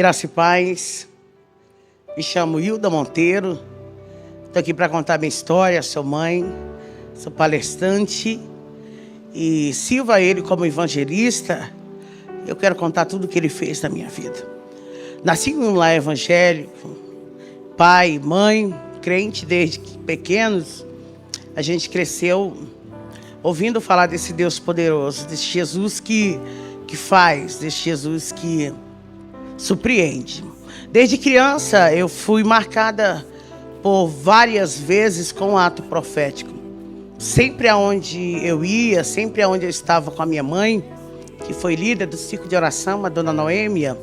Graça e paz. Me chamo Hilda Monteiro. Estou aqui para contar minha história. Sou mãe, sou palestrante e sirvo a Ele como evangelista. Eu quero contar tudo o que Ele fez na minha vida. Nasci em um lar evangélico, pai, mãe, crente desde pequenos. A gente cresceu ouvindo falar desse Deus poderoso, desse Jesus que faz, desse Jesus que surpreende. Desde criança eu fui marcada por várias vezes com um ato profético. Sempre aonde eu ia, sempre aonde eu estava com a minha mãe, que foi líder do ciclo de oração, a dona Noêmia,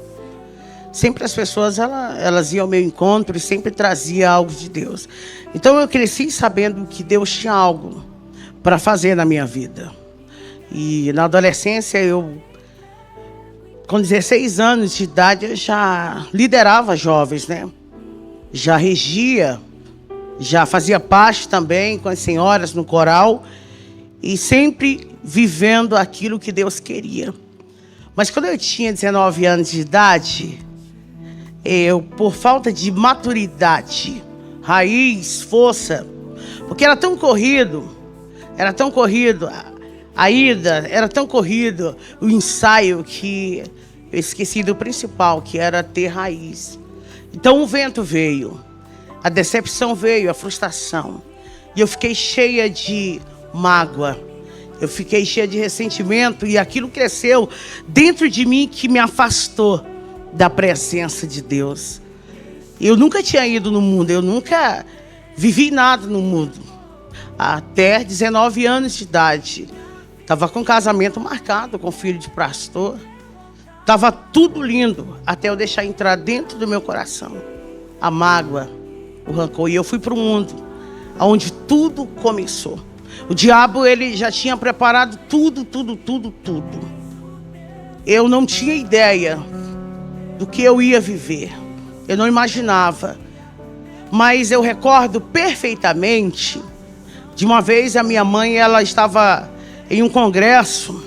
sempre as pessoas elas iam ao meu encontro e sempre trazia algo de Deus. Então eu cresci sabendo que Deus tinha algo para fazer na minha vida. E na adolescência com 16 anos de idade, eu já liderava jovens, né? Já regia, já fazia parte também com as senhoras no coral e sempre vivendo aquilo que Deus queria. Mas quando eu tinha 19 anos de idade, por falta de maturidade, raiz, força, porque era tão corrido, a ida, era tão corrido o ensaio que eu esqueci do principal, que era ter raiz. Então o vento veio, a decepção veio, a frustração. E eu fiquei cheia de mágoa, eu fiquei cheia de ressentimento e aquilo cresceu dentro de mim que me afastou da presença de Deus. Eu nunca tinha ido no mundo, eu nunca vivi nada no mundo. Até 19 anos de idade. Estava com casamento marcado com filho de pastor. Estava tudo lindo, até eu deixar entrar dentro do meu coração a mágoa, o rancor. E eu fui para o mundo, onde tudo começou. O diabo, ele já tinha preparado tudo. Eu não tinha ideia do que eu ia viver. Eu não imaginava. Mas eu recordo perfeitamente de uma vez a minha mãe, ela estava em um congresso,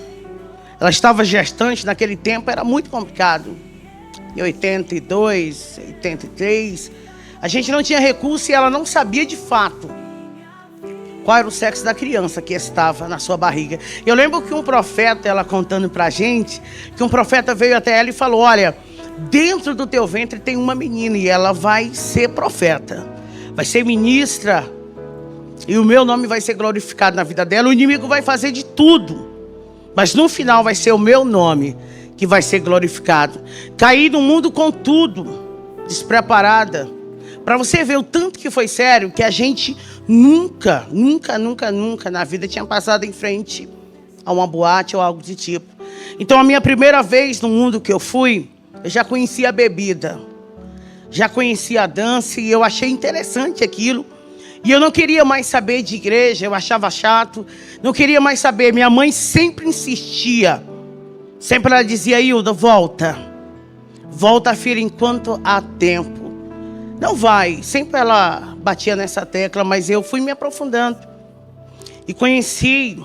ela estava gestante, naquele tempo era muito complicado. Em 82, 83, a gente não tinha recurso e ela não sabia de fato qual era o sexo da criança que estava na sua barriga. Eu lembro que um profeta, ela contando pra gente, que um profeta veio até ela e falou: olha, dentro do teu ventre tem uma menina e ela vai ser profeta, vai ser ministra, e o meu nome vai ser glorificado na vida dela. O inimigo vai fazer de tudo, mas no final vai ser o meu nome que vai ser glorificado. Caí no mundo com tudo, despreparada. Para você ver o tanto que foi sério, que a gente nunca na vida tinha passado em frente a uma boate ou algo do tipo. Então a minha primeira vez no mundo que eu fui, eu já conhecia a bebida, já conhecia a dança e eu achei interessante aquilo. E eu não queria mais saber de igreja, eu achava chato, não queria mais saber. Minha mãe sempre insistia, sempre ela dizia: Hilda, volta, filha, enquanto há tempo. Não vai, sempre ela batia nessa tecla, mas eu fui me aprofundando. E conheci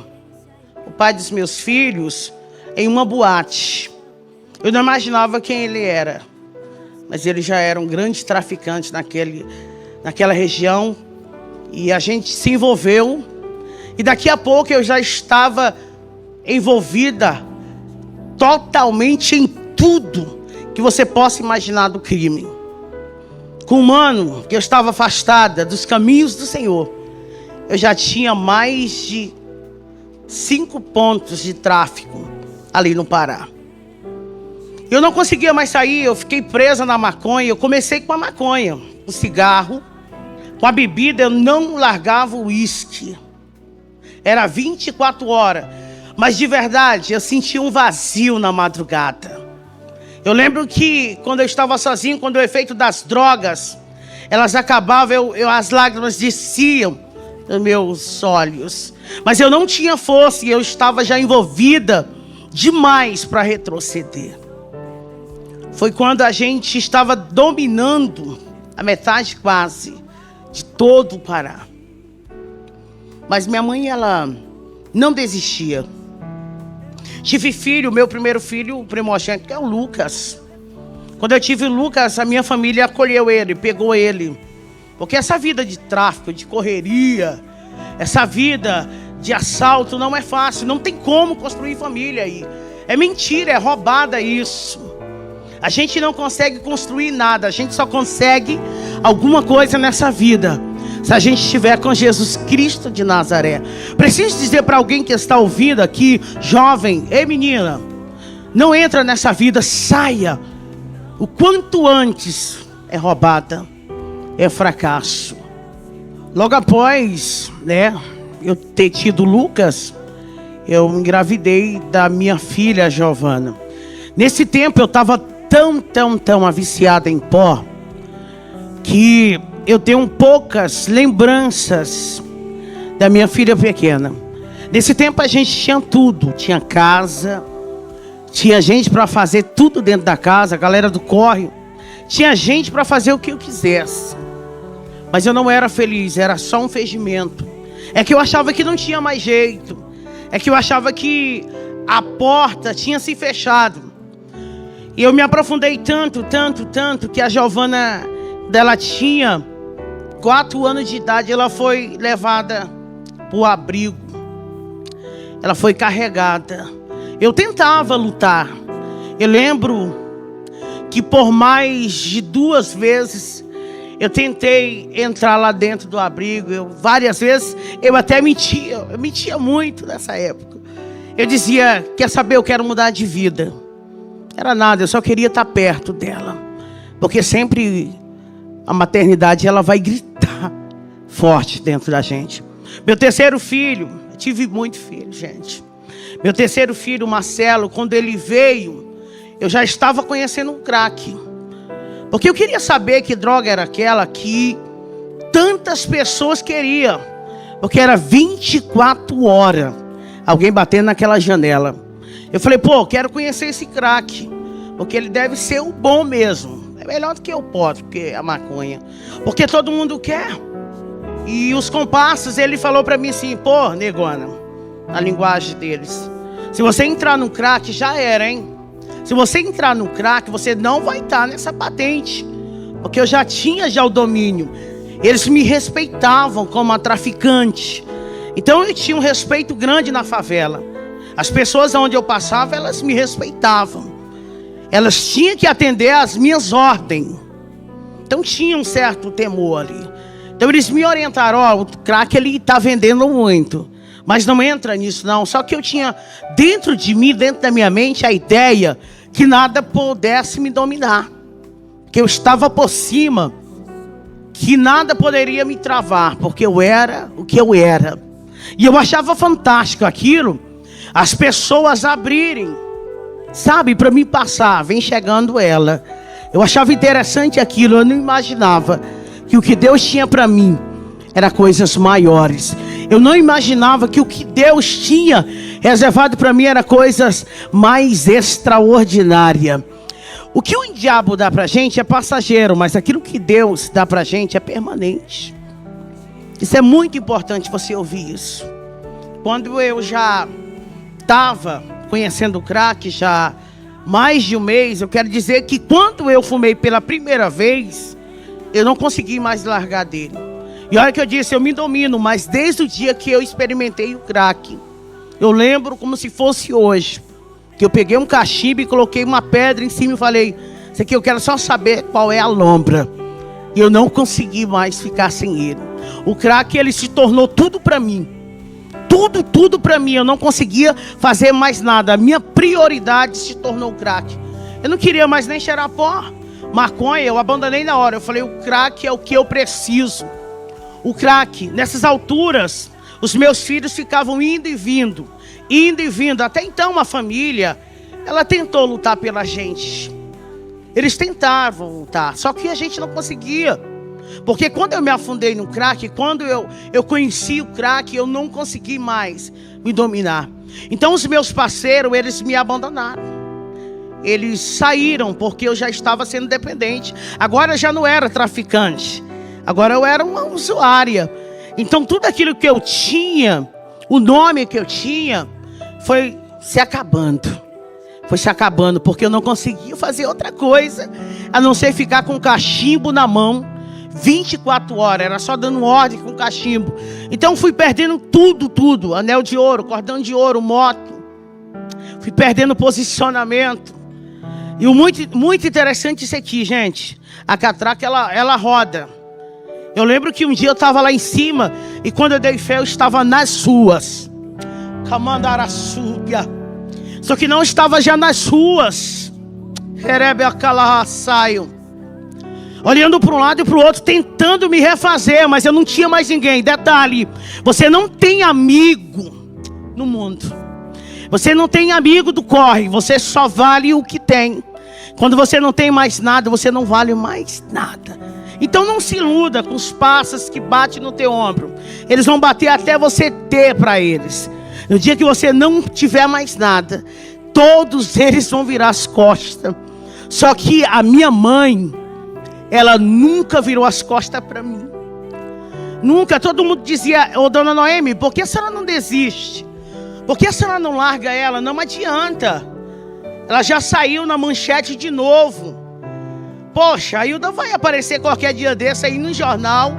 o pai dos meus filhos em uma boate. Eu não imaginava quem ele era, mas ele já era um grande traficante naquela região. E a gente se envolveu. E daqui a pouco eu já estava envolvida totalmente em tudo que você possa imaginar do crime. Com um ano que eu estava afastada dos caminhos do Senhor, eu já tinha mais de 5 pontos de tráfico ali no Pará. Eu não conseguia mais sair, eu fiquei presa na maconha. Eu comecei com a maconha, o cigarro. Com a bebida eu não largava o uísque. Era 24 horas. Mas de verdade eu sentia um vazio na madrugada. Eu lembro que quando eu estava sozinho, quando o efeito das drogas, elas acabavam, as lágrimas desciam dos meus olhos. Mas eu não tinha força e eu estava já envolvida demais para retroceder. Foi quando a gente estava dominando a metade quase de todo o Pará. Mas minha mãe, ela não desistia. Tive filho, meu primeiro filho, o primogênito, que é o Lucas. Quando eu tive o Lucas, a minha família acolheu ele, pegou ele. Porque essa vida de tráfico, de correria, essa vida de assalto não é fácil. Não tem como construir família aí. É mentira, é roubada isso. A gente não consegue construir nada. A gente só consegue alguma coisa nessa vida se a gente estiver com Jesus Cristo de Nazaré. Preciso dizer para alguém que está ouvindo aqui, jovem, ei menina, não entra nessa vida, saia. O quanto antes é roubada, é fracasso. Logo após, eu ter tido Lucas, eu engravidei da minha filha Giovana. Nesse tempo eu estava tão viciada em pó, que eu tenho poucas lembranças da minha filha pequena. Nesse tempo a gente tinha tudo, tinha casa, tinha gente para fazer tudo dentro da casa, a galera do corre, tinha gente para fazer o que eu quisesse. Mas eu não era feliz, era só um fingimento. É que eu achava que não tinha mais jeito. É que eu achava que a porta tinha se fechado. E eu me aprofundei tanto, que a Giovana, dela tinha 4 anos de idade, ela foi levada para o abrigo. Ela foi carregada. Eu tentava lutar. Eu lembro que por mais de 2 vezes eu tentei entrar lá dentro do abrigo. Várias vezes eu até mentia. Eu mentia muito nessa época. Eu dizia, quer saber, eu quero mudar de vida. Era nada, eu só queria estar perto dela. Porque sempre a maternidade, ela vai gritar forte dentro da gente. Meu terceiro filho, eu tive muito filho, gente. Meu terceiro filho, Marcelo, quando ele veio, eu já estava conhecendo um crack. Porque eu queria saber que droga era aquela que tantas pessoas queriam. Porque era 24 horas alguém batendo naquela janela. Eu falei, quero conhecer esse crack. Porque ele deve ser o bom mesmo. É melhor do que o pó, porque a maconha. Porque todo mundo quer. E os comparsas, ele falou pra mim assim, negona, na linguagem deles, se você entrar no crack, já era, hein? Se você entrar no crack, você não vai estar nessa patente. Porque eu já tinha o domínio. Eles me respeitavam como a traficante. Então eu tinha um respeito grande na favela. As pessoas onde eu passava, elas me respeitavam. Elas tinham que atender às minhas ordens. Então tinha um certo temor ali. Então eles me orientaram, o crack ele está vendendo muito. Mas não entra nisso não. Só que eu tinha dentro de mim, dentro da minha mente, a ideia que nada pudesse me dominar. Que eu estava por cima. Que nada poderia me travar. Porque eu era o que eu era. E eu achava fantástico aquilo. As pessoas abrirem. Sabe, para mim passar, vem chegando ela. Eu achava interessante aquilo, eu não imaginava que o que Deus tinha para mim era coisas maiores. Eu não imaginava que o que Deus tinha reservado para mim era coisas mais extraordinárias. O que o diabo dá para a gente é passageiro, mas aquilo que Deus dá para a gente é permanente. Isso é muito importante você ouvir isso. Quando eu já estava conhecendo o crack já mais de um mês, eu quero dizer que quando eu fumei pela primeira vez, eu não consegui mais largar dele. E olha que eu disse, eu me domino, mas desde o dia que eu experimentei o crack, eu lembro como se fosse hoje, que eu peguei um cachimbo e coloquei uma pedra em cima e falei, isso aqui eu quero só saber qual é a lombra. E eu não consegui mais ficar sem ele. O crack, ele se tornou tudo para mim. Tudo para mim, eu não conseguia fazer mais nada. A minha prioridade se tornou o crack. Eu não queria mais nem cheirar pó. Maconha, eu abandonei na hora. Eu falei, o crack é o que eu preciso. O crack, nessas alturas, os meus filhos ficavam indo e vindo. Até então a família, ela tentou lutar pela gente. Eles tentavam lutar, só que a gente não conseguia. Porque quando eu me afundei no crack, quando eu conheci o crack, eu não consegui mais me dominar. Então os meus parceiros, eles me abandonaram. Eles saíram porque eu já estava sendo dependente. Agora eu já não era traficante. Agora eu era uma usuária. Então tudo aquilo que eu tinha, o nome que eu tinha, foi se acabando. foi se acabando, porque eu não conseguia fazer outra coisa a não ser ficar com o cachimbo na mão 24 horas, era só dando ordem com o cachimbo. Então fui perdendo tudo, anel de ouro, cordão de ouro, moto, fui perdendo posicionamento. E o muito interessante isso aqui, gente, a catraca ela roda. Eu lembro que um dia eu estava lá em cima e quando eu dei fé eu estava nas ruas, Camandaraçúbia. Só que não estava já nas ruas, olhando para um lado e para o outro, tentando me refazer, mas eu não tinha mais ninguém. Detalhe, você não tem amigo no mundo. Você não tem amigo do corre, você só vale o que tem. Quando você não tem mais nada, você não vale mais nada. Então não se iluda com os pássaros que batem no teu ombro. Eles vão bater até você ter para eles. No dia que você não tiver mais nada, todos eles vão virar as costas. Só que a minha mãe, ela nunca virou as costas para mim. Nunca. Todo mundo dizia: ô dona Noemi, por que a senhora não desiste? Por que a senhora não larga ela? Não adianta. Ela já saiu na manchete de novo. Poxa, a Hilda vai aparecer qualquer dia desse aí no jornal,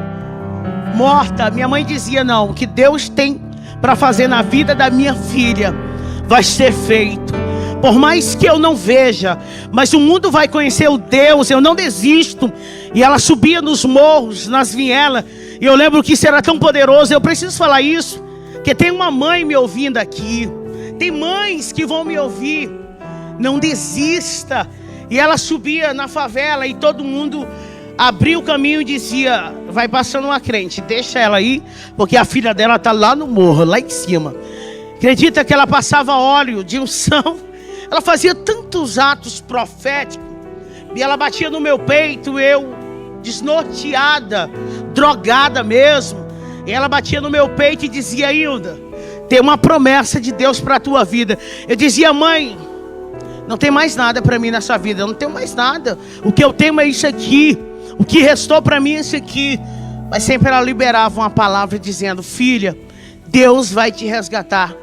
morta. Minha mãe dizia: não, o que Deus tem para fazer na vida da minha filha vai ser feito. Por mais que eu não veja, mas o mundo vai conhecer o Deus, eu não desisto. E ela subia nos morros, nas vielas, e eu lembro que isso era tão poderoso. Eu preciso falar isso, porque tem uma mãe me ouvindo aqui, tem mães que vão me ouvir. Não desista. E ela subia na favela e todo mundo abria o caminho e dizia: vai passando uma crente, deixa ela aí, porque a filha dela está lá no morro, lá em cima. Acredita que ela passava óleo de unção? Ela fazia tantos atos proféticos. E ela batia no meu peito, eu desnorteada, drogada mesmo. E ela batia no meu peito e dizia: Hilda, tem uma promessa de Deus para a tua vida. Eu dizia: mãe, não tem mais nada para mim nessa vida. Eu não tenho mais nada. O que eu tenho é isso aqui. O que restou para mim é isso aqui. Mas sempre ela liberava uma palavra dizendo: filha, Deus vai te resgatar.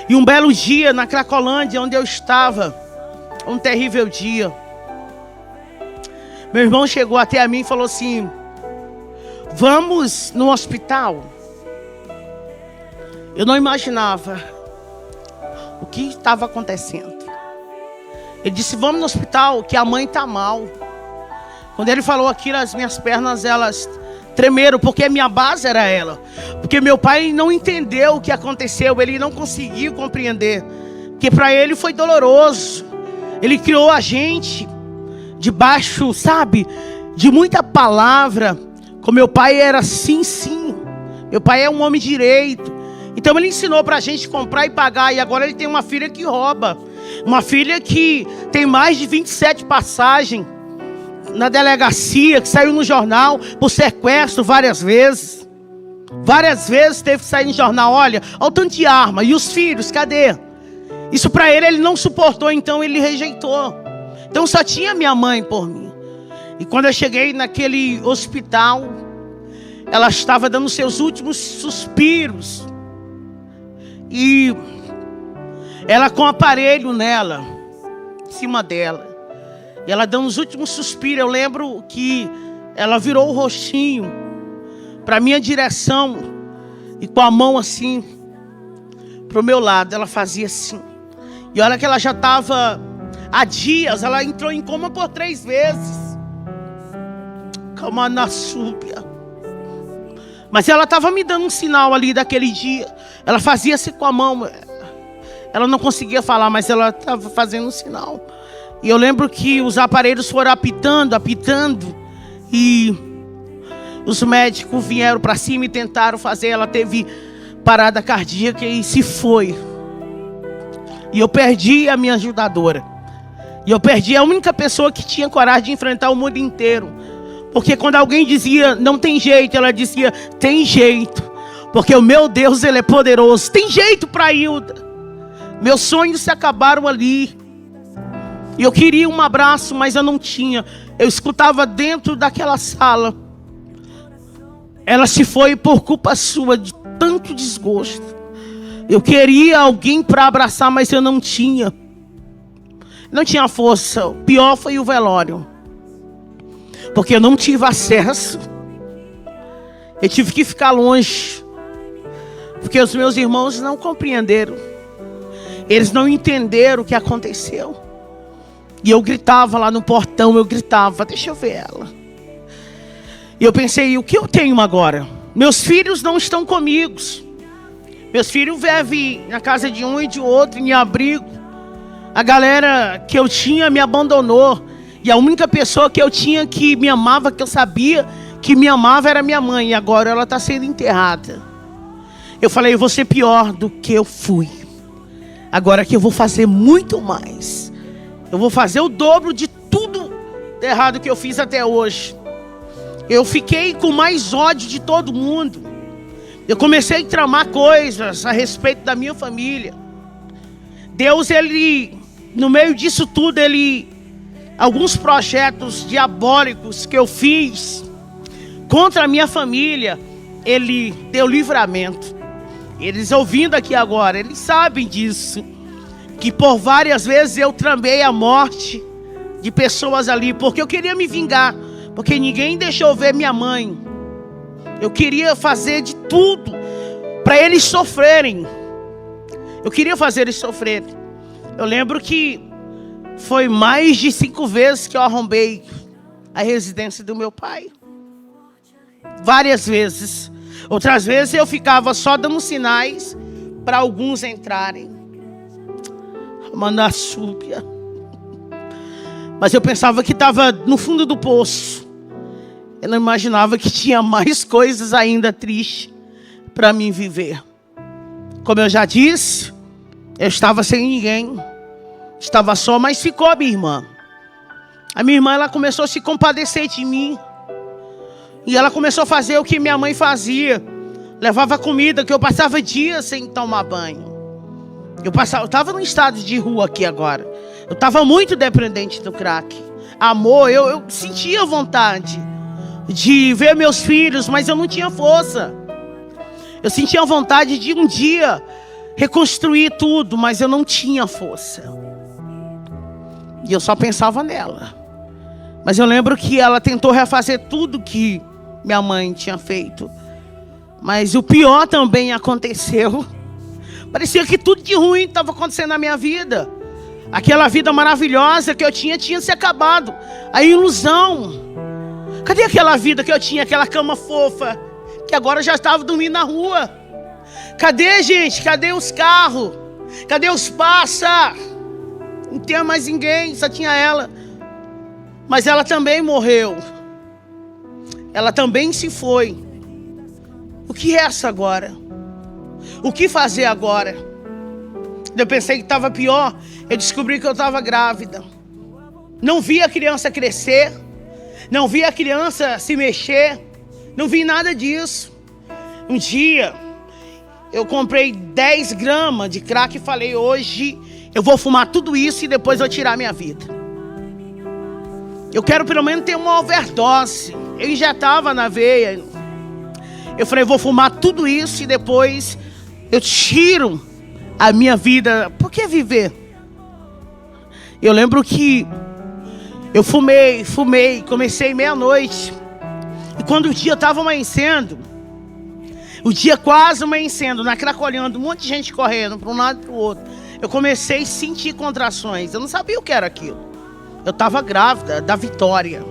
E um belo dia na Cracolândia, onde eu estava, um terrível dia, meu irmão chegou até a mim e falou assim: vamos no hospital. Eu não imaginava o que estava acontecendo. Ele disse: vamos no hospital, que a mãe está mal. Quando ele falou aquilo, as minhas pernas, elas tremeram, porque a minha base era ela. Porque meu pai não entendeu o que aconteceu, ele não conseguiu compreender. Porque para ele foi doloroso. Ele criou a gente debaixo, sabe, de muita palavra. Com meu pai era sim, sim. Meu pai é um homem direito. Então ele ensinou para a gente comprar e pagar. E agora ele tem uma filha que rouba. Uma filha que tem mais de 27 passagens na delegacia, que saiu no jornal por sequestro várias vezes. Várias vezes teve que sair no jornal: olha o tanto de arma. E os filhos, cadê? Isso para ele não suportou, então ele rejeitou. Então só tinha minha mãe por mim. E quando eu cheguei naquele hospital, ela estava dando seus últimos suspiros. E ela com o aparelho nela, em cima dela. E ela dando os últimos suspiros. Eu lembro que ela virou o rostinho para a minha direção. E com a mão assim, para o meu lado, ela fazia assim. E olha que ela já estava há dias. Ela entrou em coma por 3 vezes. Calma na súbia. Mas ela estava me dando um sinal ali daquele dia. Ela fazia assim com a mão. Ela não conseguia falar, mas ela estava fazendo um sinal. E eu lembro que os aparelhos foram apitando. E os médicos vieram para cima e tentaram fazer. Ela teve parada cardíaca e se foi. E eu perdi a minha ajudadora. E eu perdi a única pessoa que tinha coragem de enfrentar o mundo inteiro. Porque quando alguém dizia não tem jeito, ela dizia tem jeito. Porque o meu Deus, Ele é poderoso. Tem jeito para Hilda. Meus sonhos se acabaram ali. E eu queria um abraço, mas eu não tinha. Eu escutava dentro daquela sala: ela se foi por culpa sua, de tanto desgosto. Eu queria alguém para abraçar, mas eu não tinha. Não tinha força. O pior foi o velório. Porque eu não tive acesso. Eu tive que ficar longe. Porque os meus irmãos não compreenderam. Eles não entenderam o que aconteceu. E eu gritava lá no portão, eu gritava, deixa eu ver ela. E eu pensei, o que eu tenho agora? Meus filhos não estão comigo. Meus filhos vivem na casa de um e de outro, em abrigo. A galera que eu tinha me abandonou. E a única pessoa que eu tinha que me amava, que eu sabia que me amava, era minha mãe. E agora ela está sendo enterrada. Eu falei, eu vou ser pior do que eu fui. Agora que eu vou fazer muito mais. Eu vou fazer o dobro de tudo errado que eu fiz até hoje. Eu fiquei com mais ódio de todo mundo. Eu comecei a tramar coisas a respeito da minha família. Deus, ele, no meio disso tudo, alguns projetos diabólicos que eu fiz contra a minha família, ele deu livramento. Eles ouvindo aqui agora, eles sabem disso. Que por várias vezes eu tramei a morte de pessoas ali, porque eu queria me vingar. Porque ninguém deixou ver minha mãe. Eu queria fazer de tudo para eles sofrerem. Eu queria fazer eles sofrerem. Eu lembro que foi mais de 5 vezes que eu arrombei a residência do meu pai. Várias vezes. Outras vezes eu ficava só dando sinais para alguns entrarem. Mandassúbia. Mas eu pensava que estava no fundo do poço. Eu não imaginava que tinha mais coisas ainda tristes para mim viver. Como eu já disse, eu estava sem ninguém. Estava só, mas ficou a minha irmã. A minha irmã, ela começou a se compadecer de mim. E ela começou a fazer o que minha mãe fazia. Levava comida, que eu passava dias sem tomar banho. Eu estava num estado de rua aqui agora. Eu estava muito dependente do crack. Amor, eu sentia vontade de ver meus filhos, mas eu não tinha força. Eu sentia vontade de um dia reconstruir tudo, mas eu não tinha força. E eu só pensava nela. Mas eu lembro que ela tentou refazer tudo que minha mãe tinha feito. Mas o pior também aconteceu. Parecia que tudo de ruim estava acontecendo na minha vida. Aquela vida maravilhosa que eu tinha se acabado. A ilusão. Cadê aquela vida que eu tinha, aquela cama fofa, que agora já estava dormindo na rua? Cadê, gente? Cadê os carros? Cadê os passa? Não tinha mais ninguém, só tinha ela. Mas ela também morreu. Ela também se foi. O que é isso agora? O que fazer agora? Eu pensei que estava pior. Eu descobri que eu estava grávida. Não vi a criança crescer. Não vi a criança se mexer. Não vi nada disso. Um dia, eu comprei 10 gramas de crack e falei, hoje eu vou fumar tudo isso e depois vou tirar minha vida. Eu quero pelo menos ter uma overdose. Eu injetava na veia. Eu falei, vou fumar tudo isso e depois eu tiro a minha vida. Por que viver? Eu lembro que eu fumei, comecei meia-noite. E quando o dia estava amanhecendo, o dia quase amanhecendo, na Cracolhando, um monte de gente correndo para um lado e para o outro, eu comecei a sentir contrações. Eu não sabia o que era aquilo. Eu estava grávida da Vitória.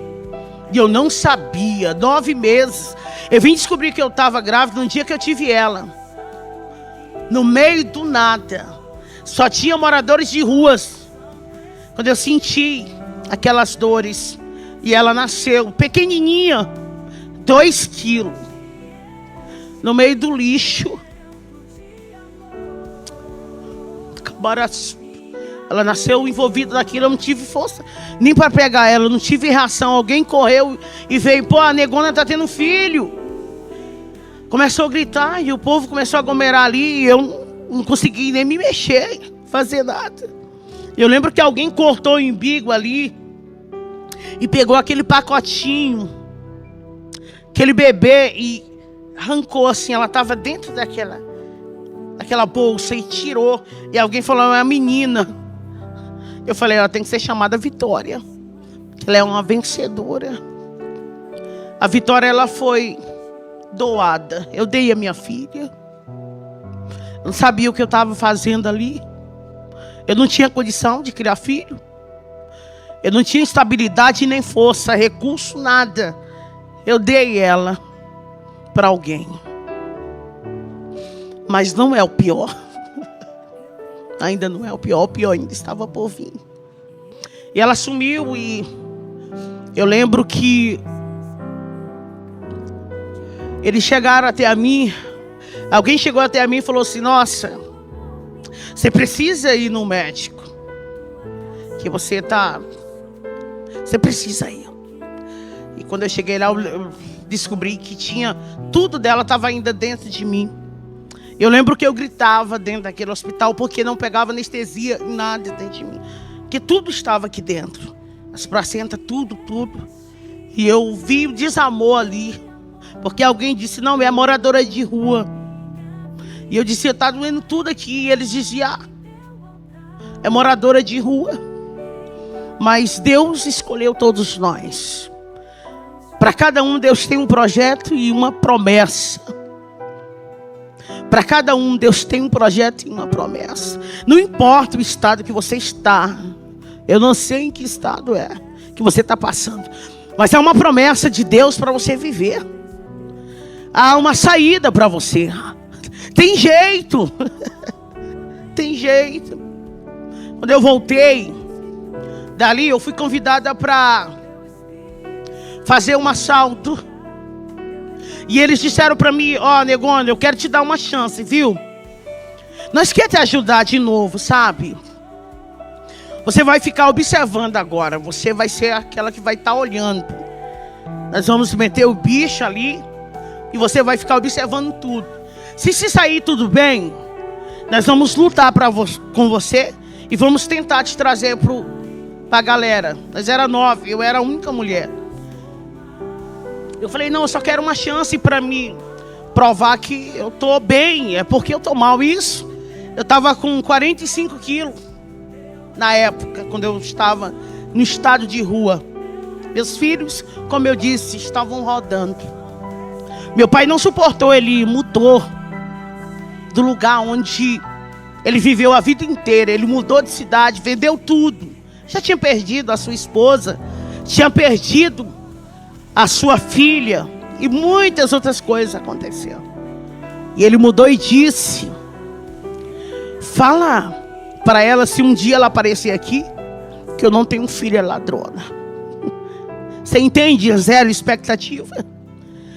E eu não sabia, 9 meses. Eu vim descobrir que eu estava grávida no dia que eu tive ela. No meio do nada. Só tinha moradores de ruas. Quando eu senti aquelas dores. E ela nasceu, pequenininha, 2 quilos. No meio do lixo. Ela nasceu envolvida naquilo, eu não tive força nem para pegar ela, eu não tive reação. Alguém correu e veio, pô, a negona tá tendo filho. Começou a gritar e o povo começou a aglomerar ali e eu não consegui nem me mexer, fazer nada. Eu lembro que alguém cortou o umbigo ali e pegou aquele pacotinho, aquele bebê e arrancou assim, ela estava dentro daquela bolsa e tirou. E alguém falou, é uma menina. Eu falei, ela tem que ser chamada Vitória. Ela é uma vencedora. A Vitória, ela foi doada. Eu dei a minha filha. Eu não sabia o que eu estava fazendo ali. Eu não tinha condição de criar filho. Eu não tinha estabilidade nem força, recurso, nada. Eu dei ela para alguém. Mas não é o pior. Ainda não é o pior. O pior ainda estava por vir. E ela sumiu e eu lembro que eles chegaram até a mim. Alguém chegou até a mim e falou assim, nossa, você precisa ir no médico. Que você precisa ir. E quando eu cheguei lá, eu descobri que tudo dela estava ainda dentro de mim. Eu lembro que eu gritava dentro daquele hospital porque não pegava anestesia, nada dentro de mim. Porque tudo estava aqui dentro. As placentas, tudo. E eu vi o desamor ali. Porque alguém disse, não, é moradora de rua. E eu disse, está doendo tudo aqui. E eles diziam, é moradora de rua. Mas Deus escolheu todos nós. Para cada um, Deus tem um projeto e uma promessa. Para cada um, Deus tem um projeto e uma promessa. Não importa o estado que você está. Eu não sei em que estado é que você está passando. Mas é uma promessa de Deus para você viver. Há uma saída para você. Tem jeito. Tem jeito. Quando eu voltei dali, eu fui convidada para fazer um assalto. E eles disseram para mim, Negona, eu quero te dar uma chance, viu? Nós queremos te ajudar de novo, sabe? Você vai ficar observando agora. Você vai ser aquela que vai estar olhando. Nós vamos meter o bicho ali. E você vai ficar observando tudo. Se sair tudo bem, nós vamos lutar com você. E vamos tentar te trazer para a galera. Nós era 9, eu era a única mulher. Eu falei, não, eu só quero uma chance para me provar que eu estou bem. É porque eu estou mal. Isso, eu estava com 45 quilos na época, quando eu estava no estado de rua. Meus filhos, como eu disse, estavam rodando. Meu pai não suportou, ele mudou do lugar onde ele viveu a vida inteira. Ele mudou de cidade, vendeu tudo. Já tinha perdido a sua esposa, tinha perdido a sua filha e muitas outras coisas aconteceram. E ele mudou e disse, fala para ela, se um dia ela aparecer aqui, que eu não tenho filha ladrona. Você entende? Zero expectativa.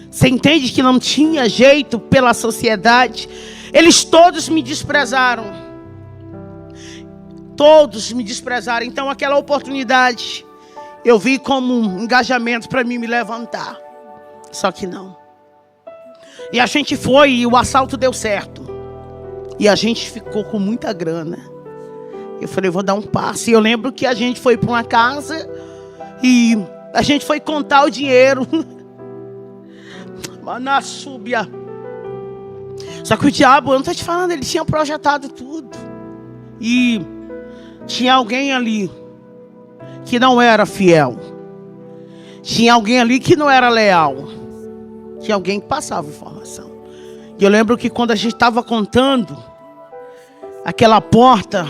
Você entende que não tinha jeito pela sociedade. Eles todos me desprezaram. Todos me desprezaram. Então aquela oportunidade eu vi como um engajamento para mim me levantar. Só que não. E a gente foi e o assalto deu certo. E a gente ficou com muita grana. Eu falei, vou dar um passo. E eu lembro que a gente foi para uma casa e a gente foi contar o dinheiro. Na súbia. Só que o diabo, eu não estou te falando, ele tinha projetado tudo. E tinha alguém ali que não era fiel. Tinha alguém ali que não era leal. Tinha alguém que passava informação. E eu lembro que quando a gente estava contando, aquela porta,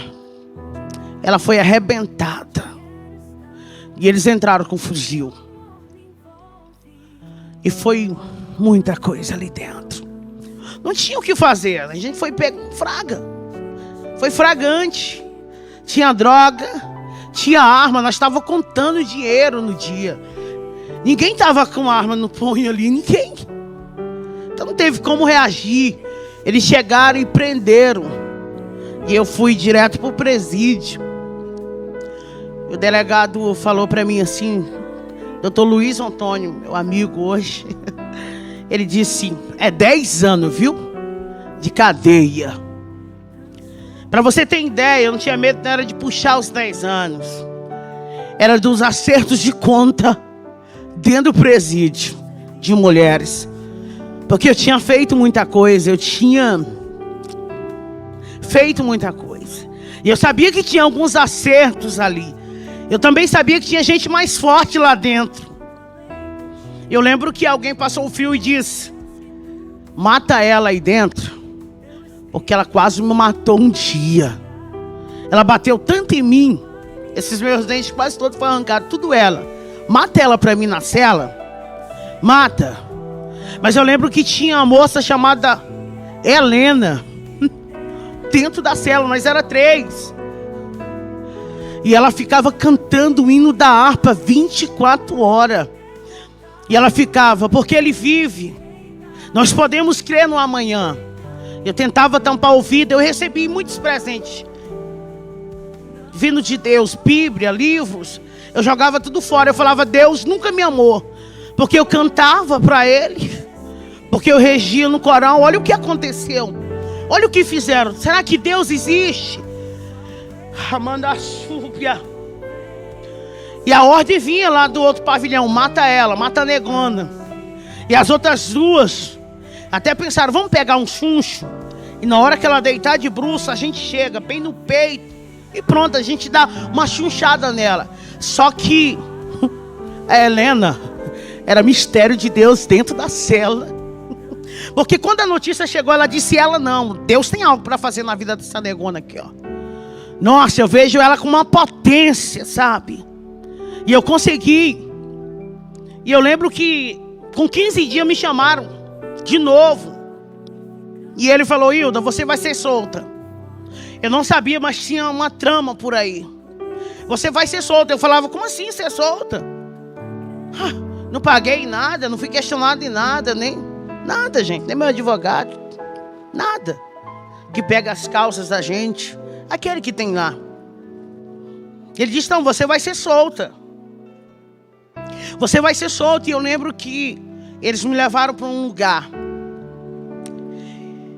ela foi arrebentada. E eles entraram com fuzil. E foi muita coisa ali dentro. Não tinha o que fazer. A gente foi pego com fraga. Foi fragante. Tinha droga. Tinha arma. Nós estávamos contando dinheiro no dia. Ninguém estava com arma no punho ali. Ninguém. Então não teve como reagir. Eles chegaram e prenderam. E eu fui direto para o presídio. O delegado falou para mim assim, Dr. Luiz Antônio, meu amigo hoje, ele disse, é 10 anos, viu? De cadeia. Para você ter ideia, eu não tinha medo, não era de puxar os 10 anos. Era dos acertos de conta dentro do presídio de mulheres. Porque eu tinha feito muita coisa, eu tinha feito muita coisa. E eu sabia que tinha alguns acertos ali. Eu também sabia que tinha gente mais forte lá dentro. Eu lembro que alguém passou o fio e disse: mata ela aí dentro, porque ela quase me matou um dia. Ela bateu tanto em mim, esses meus dentes quase todos foram arrancados, tudo ela. Mata ela pra mim na cela. Mata. Mas eu lembro que tinha uma moça chamada Helena dentro da cela, nós era 3. E ela ficava cantando o hino da harpa 24 horas. E ela ficava: porque ele vive, nós podemos crer no amanhã. Eu tentava tampar o ouvido. Eu recebi muitos presentes vindo de Deus, Bíblia, livros. Eu jogava tudo fora. Eu falava: Deus nunca me amou, porque eu cantava para Ele, porque eu regia no coral. Olha o que aconteceu, olha o que fizeram. Será que Deus existe? Amanda Súpia. E a ordem vinha lá do outro pavilhão: mata ela, mata a negona. E as outras 2 até pensaram: vamos pegar um chuncho, e na hora que ela deitar de bruços, a gente chega bem no peito e pronto, a gente dá uma chunchada nela. Só que a Helena era mistério de Deus dentro da cela. Porque quando a notícia chegou, ela disse: ela não, Deus tem algo para fazer na vida dessa negona aqui, ó. Nossa, eu vejo ela com uma potência, sabe? E eu consegui. E eu lembro que com 15 dias me chamaram de novo. E ele falou: Hilda, você vai ser solta. Eu não sabia, mas tinha uma trama por aí. Você vai ser solta. Eu falava: como assim ser solta? Não paguei nada, não fui questionado de nada, nem nada, gente. Nem meu advogado. Nada. Que pega as causas da gente. Aquele que tem lá. Ele disse: não, você vai ser solta. Você vai ser solta. E eu lembro que eles me levaram para um lugar.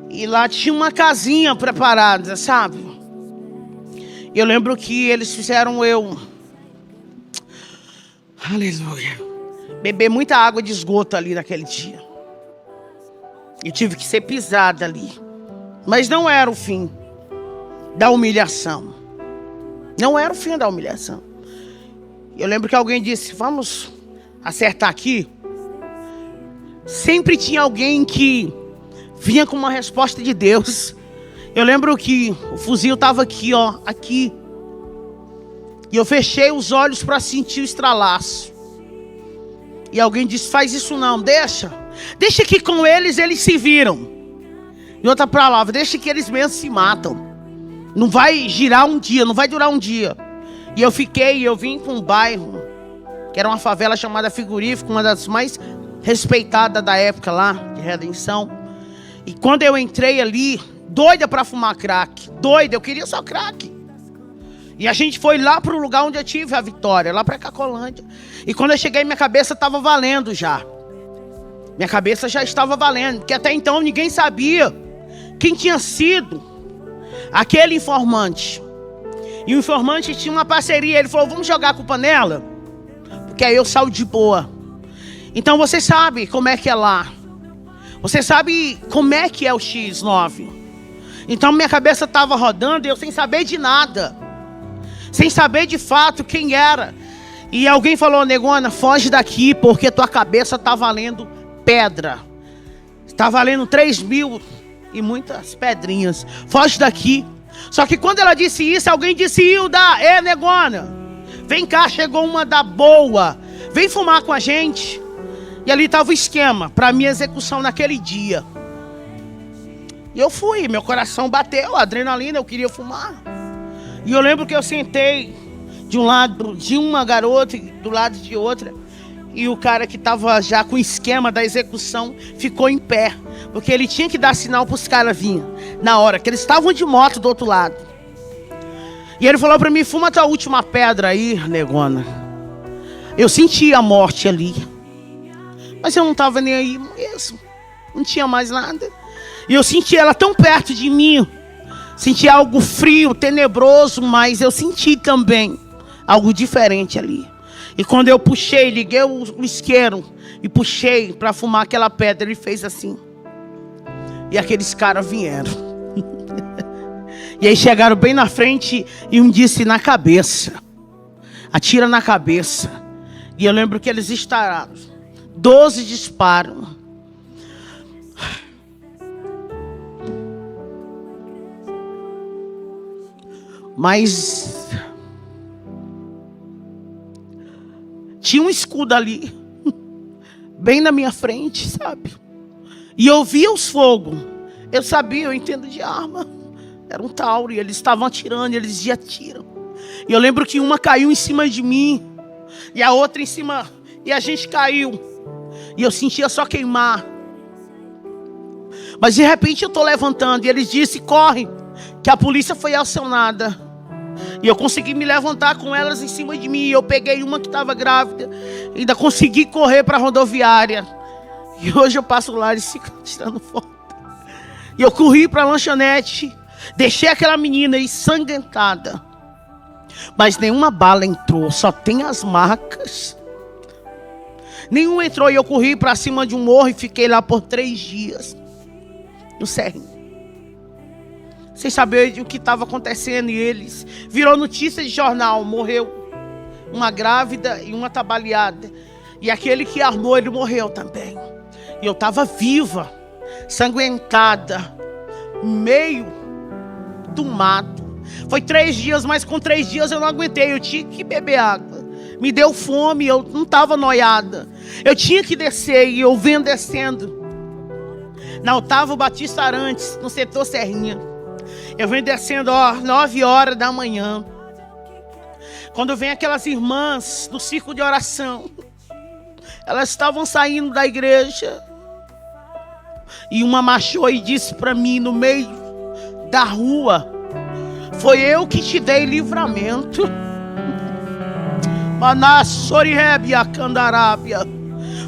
E lá tinha uma casinha preparada, sabe? Eu lembro que eles fizeram eu, aleluia, beber muita água de esgoto ali naquele dia. Eu tive que ser pisada ali. Mas não era o fim da humilhação. Não era o fim da humilhação. Eu lembro que alguém disse: vamos acertar aqui. Sempre tinha alguém que vinha com uma resposta de Deus. Eu lembro que o fuzil estava aqui, ó, aqui. E eu fechei os olhos para sentir o estralaço. E alguém disse: faz isso não, deixa que com eles se viram. Em outra palavra, deixa que eles mesmos se matam. Não vai girar um dia, não vai durar um dia. E eu vim para um bairro, que era uma favela chamada Frigorífico, uma das mais respeitadas da época lá, de Redenção. E quando eu entrei ali, doida para fumar crack, doida, eu queria só crack. E a gente foi lá para o lugar onde eu tive a vitória, lá para Cacolândia. E quando eu cheguei, minha cabeça estava valendo já. Minha cabeça já estava valendo, porque até então ninguém sabia quem tinha sido aquele informante. E o informante tinha uma parceria. Ele falou: vamos jogar a culpa nela, porque aí eu saio de boa. Então você sabe como é que é lá. Você sabe como é que é o X9. Então minha cabeça estava rodando e eu sem saber de nada. Sem saber de fato quem era. E alguém falou: negona, foge daqui, porque tua cabeça está valendo pedra. Está valendo 3.000 e muitas pedrinhas. Foge daqui. Só que quando ela disse isso, alguém disse: Hilda, negona, vem cá, chegou uma da boa, vem fumar com a gente. E ali estava o esquema para minha execução naquele dia. E eu fui, meu coração bateu, adrenalina, eu queria fumar. E eu lembro que eu sentei de um lado de uma garota e do lado de outra. E o cara que estava já com o esquema da execução ficou em pé, porque ele tinha que dar sinal para os caras virem na hora, que eles estavam de moto do outro lado. E ele falou para mim: fuma tua última pedra aí, negona. Eu senti a morte ali, mas eu não estava nem aí mesmo. Não tinha mais nada. E eu senti ela tão perto de mim. Senti algo frio, tenebroso, mas eu senti também algo diferente ali. E quando eu puxei, liguei o isqueiro e puxei para fumar aquela pedra, ele fez assim. E aqueles caras vieram. E aí chegaram bem na frente e um disse na cabeça. Atira na cabeça. E eu lembro que eles dispararam. 12 disparos. Mas tinha um escudo ali, bem na minha frente, sabe? E eu via os fogos. Eu sabia, eu entendo de arma. Era um Tauro e eles estavam atirando, e eles já atiram. E eu lembro que uma caiu em cima de mim e a outra em cima, e a gente caiu. E eu sentia só queimar. Mas de repente eu estou levantando e eles disseram, corre, que a polícia foi acionada. E eu consegui me levantar com elas em cima de mim. Eu peguei uma que estava grávida, ainda consegui correr para a rodoviária. E hoje eu passo lá e fico tirando foto. E eu corri para a lanchonete, deixei aquela menina ensanguentada. Mas nenhuma bala entrou, só tem as marcas. Nenhum entrou e eu corri para cima de um morro e fiquei lá por 3 dias. No Serrinho. Sem saber o que estava acontecendo. E eles virou notícia de jornal. Morreu uma grávida e uma trabalhada. E aquele que armou, ele morreu também. E eu estava viva, sanguentada, meio do mato. Foi 3 dias, mas com 3 dias eu não aguentei. Eu tinha que beber água. Me deu fome, eu não estava noiada. Eu tinha que descer e eu venho descendo. Na Otávio Batista Arantes, no setor Serrinha. Eu venho descendo, 9 horas da manhã. Quando vem aquelas irmãs do círculo de oração. Elas estavam saindo da igreja. E uma marchou e disse para mim no meio da rua: foi eu que te dei livramento. Manassorirebia Candarábia.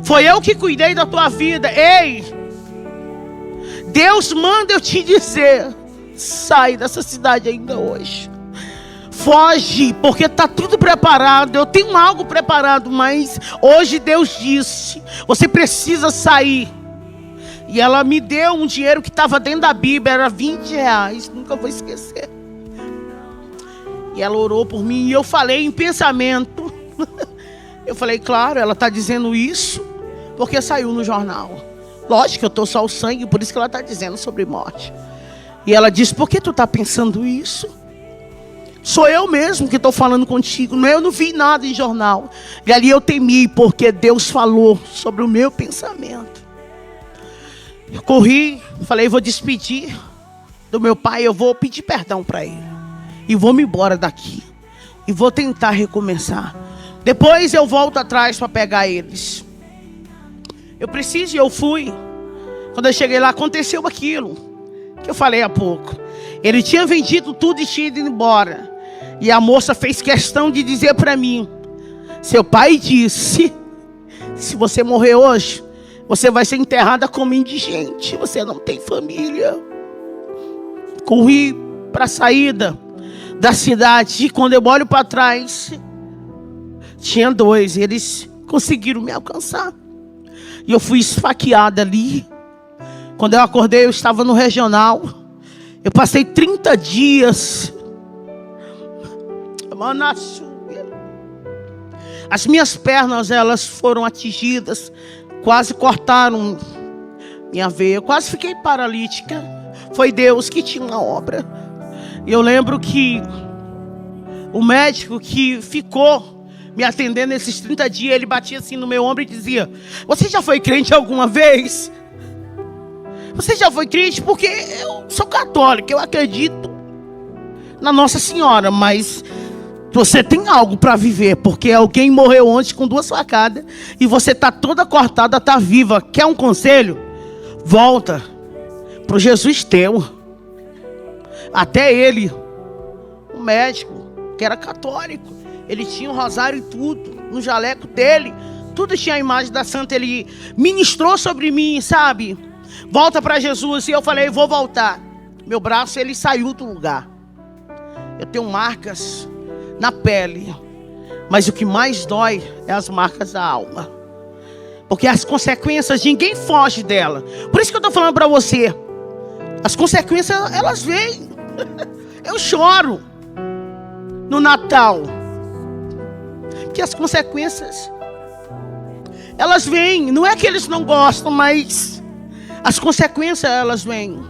Foi eu que cuidei da tua vida. Ei, Deus manda eu te dizer: sai dessa cidade ainda hoje. Foge, porque está tudo preparado. Eu tenho algo preparado, mas hoje Deus disse: você precisa sair. E ela me deu um dinheiro que estava dentro da Bíblia, era R$20, nunca vou esquecer. E ela orou por mim e eu falei em pensamento. Eu falei, claro, ela está dizendo isso porque saiu no jornal. Lógico que eu estou só o sangue, por isso que ela está dizendo sobre morte. E ela disse, por que tu está pensando isso? Sou eu mesmo que estou falando contigo. Eu não vi nada em jornal. E ali eu temi, porque Deus falou sobre o meu pensamento. Eu corri, falei, vou despedir do meu pai. Eu vou pedir perdão para ele. E vou me embora daqui. E vou tentar recomeçar. Depois eu volto atrás para pegar eles. Eu preciso e eu fui. Quando eu cheguei lá, aconteceu aquilo que eu falei há pouco. Ele tinha vendido tudo e tinha ido embora. E a moça fez questão de dizer para mim: seu pai disse, se você morrer hoje, você vai ser enterrada como indigente. Você não tem família. Corri para a saída da cidade. E quando eu olho para trás, tinha 2. Eles conseguiram me alcançar. E eu fui esfaqueada ali. Quando eu acordei, eu estava no regional. Eu passei 30 dias. As minhas pernas, elas foram atingidas. Quase cortaram minha veia. Eu quase fiquei paralítica. Foi Deus que tinha uma obra. E eu lembro que o médico que ficou me atendendo nesses 30 dias, ele batia assim no meu ombro e dizia: você já foi crente alguma vez? Você já foi crente? Porque eu sou católico, eu acredito na Nossa Senhora, mas você tem algo para viver, porque alguém morreu ontem com 2 facadas e você está toda cortada, está viva. Quer um conselho? Volta para o Jesus teu. Até ele, o médico, que era católico, ele tinha um rosário e tudo, no jaleco dele, tudo tinha a imagem da santa. Ele ministrou sobre mim, sabe? Volta para Jesus. E eu falei, vou voltar. Meu braço, ele saiu do lugar. Eu tenho marcas na pele, mas o que mais dói é as marcas da alma, porque as consequências ninguém foge dela. Por isso que eu estou falando para você, as consequências elas vêm. Eu choro no Natal, que as consequências, elas vêm. Não é que eles não gostam, mas as consequências, elas vêm.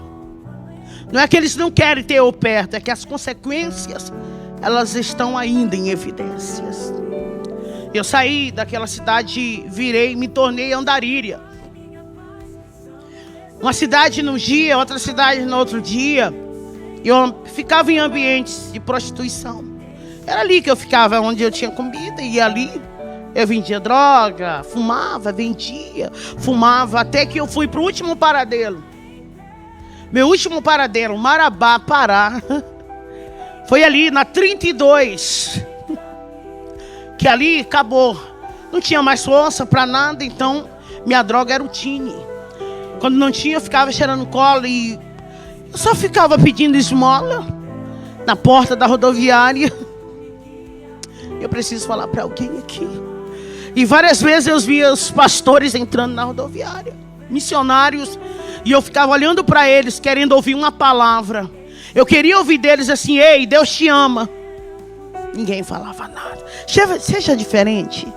Não é que eles não querem ter eu perto, é que as consequências, elas estão ainda em evidências. Eu saí daquela cidade, virei, me tornei Andaríria. Uma cidade num dia, outra cidade no outro dia. Eu ficava em ambientes de prostituição. Era ali que eu ficava, onde eu tinha comida, e ali eu vendia droga, fumava, vendia, fumava, até que eu fui para o último paradeiro. Meu último paradeiro, Marabá, Pará. Foi ali na 32. Que ali acabou. Não tinha mais força para nada, então minha droga era o Tine. Quando não tinha, eu ficava cheirando colo e eu só ficava pedindo esmola na porta da rodoviária. Eu preciso falar para alguém aqui. E várias vezes eu via os pastores entrando na rodoviária, missionários, e eu ficava olhando para eles, querendo ouvir uma palavra. Eu queria ouvir deles assim: ei, Deus te ama. Ninguém falava nada. Seja diferente.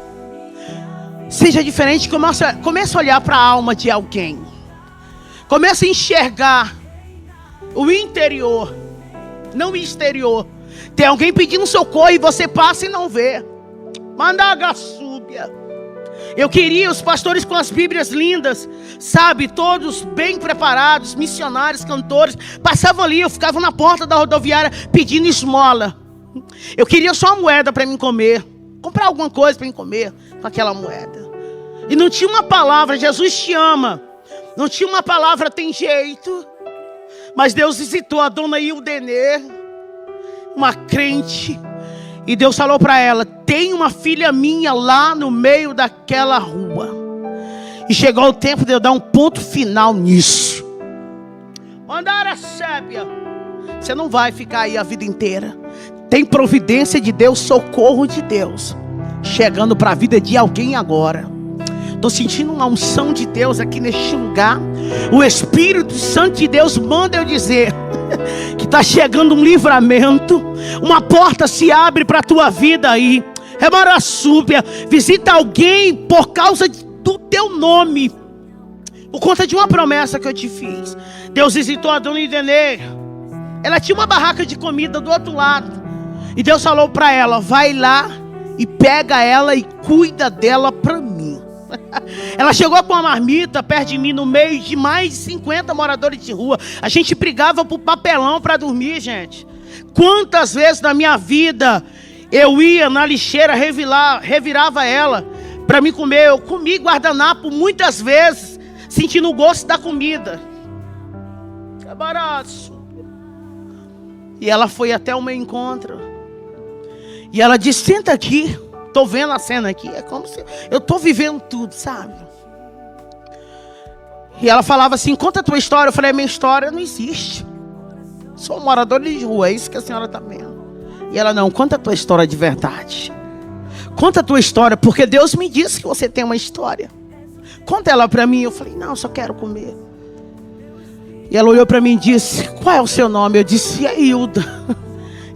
Seja diferente. Comece a olhar para a alma de alguém. Comece a enxergar o interior, não o exterior. Tem alguém pedindo socorro e você passa e não vê. Mandagasúbia. Eu queria os pastores com as Bíblias lindas, sabe, todos bem preparados, missionários, cantores, passavam ali, eu ficava na porta da rodoviária pedindo esmola. Eu queria só uma moeda para mim comer, comprar alguma coisa para mim comer com aquela moeda. E não tinha uma palavra: Jesus te ama. Não tinha uma palavra: tem jeito. Mas Deus visitou a dona Ildenê, uma crente, e Deus falou para ela: tem uma filha minha lá no meio daquela rua. E chegou o tempo de eu dar um ponto final nisso. Mandara sébia. Você não vai ficar aí a vida inteira. Tem providência de Deus, socorro de Deus chegando para a vida de alguém agora. Estou sentindo uma unção de Deus aqui neste lugar. O Espírito Santo de Deus manda eu dizer que está chegando um livramento. Uma porta se abre para a tua vida aí. Remaraçúbia. Visita alguém por causa do teu nome, por conta de uma promessa que eu te fiz. Deus visitou a dona Idenê. Ela tinha uma barraca de comida do outro lado. E Deus falou para ela: vai lá e pega ela e cuida dela para mim. Ela chegou com uma marmita perto de mim, no meio de mais de 50 moradores de rua. A gente brigava por papelão para dormir, gente. Quantas vezes na minha vida eu ia na lixeira, revirava ela para me comer. Eu comi guardanapo muitas vezes, sentindo o gosto da comida. É barato. E ela foi até o meu encontro. E ela disse: senta aqui. Estou vendo a cena aqui. É como se eu estou vivendo tudo, sabe? E ela falava assim: conta a tua história. Eu falei: minha história não existe. Sou um morador de rua. É isso que a senhora está vendo. E ela: não, conta a tua história de verdade. Conta a tua história, porque Deus me disse que você tem uma história. Conta ela para mim. Eu falei: não, eu só quero comer. E ela olhou para mim e disse: qual é o seu nome? Eu disse: é Hilda.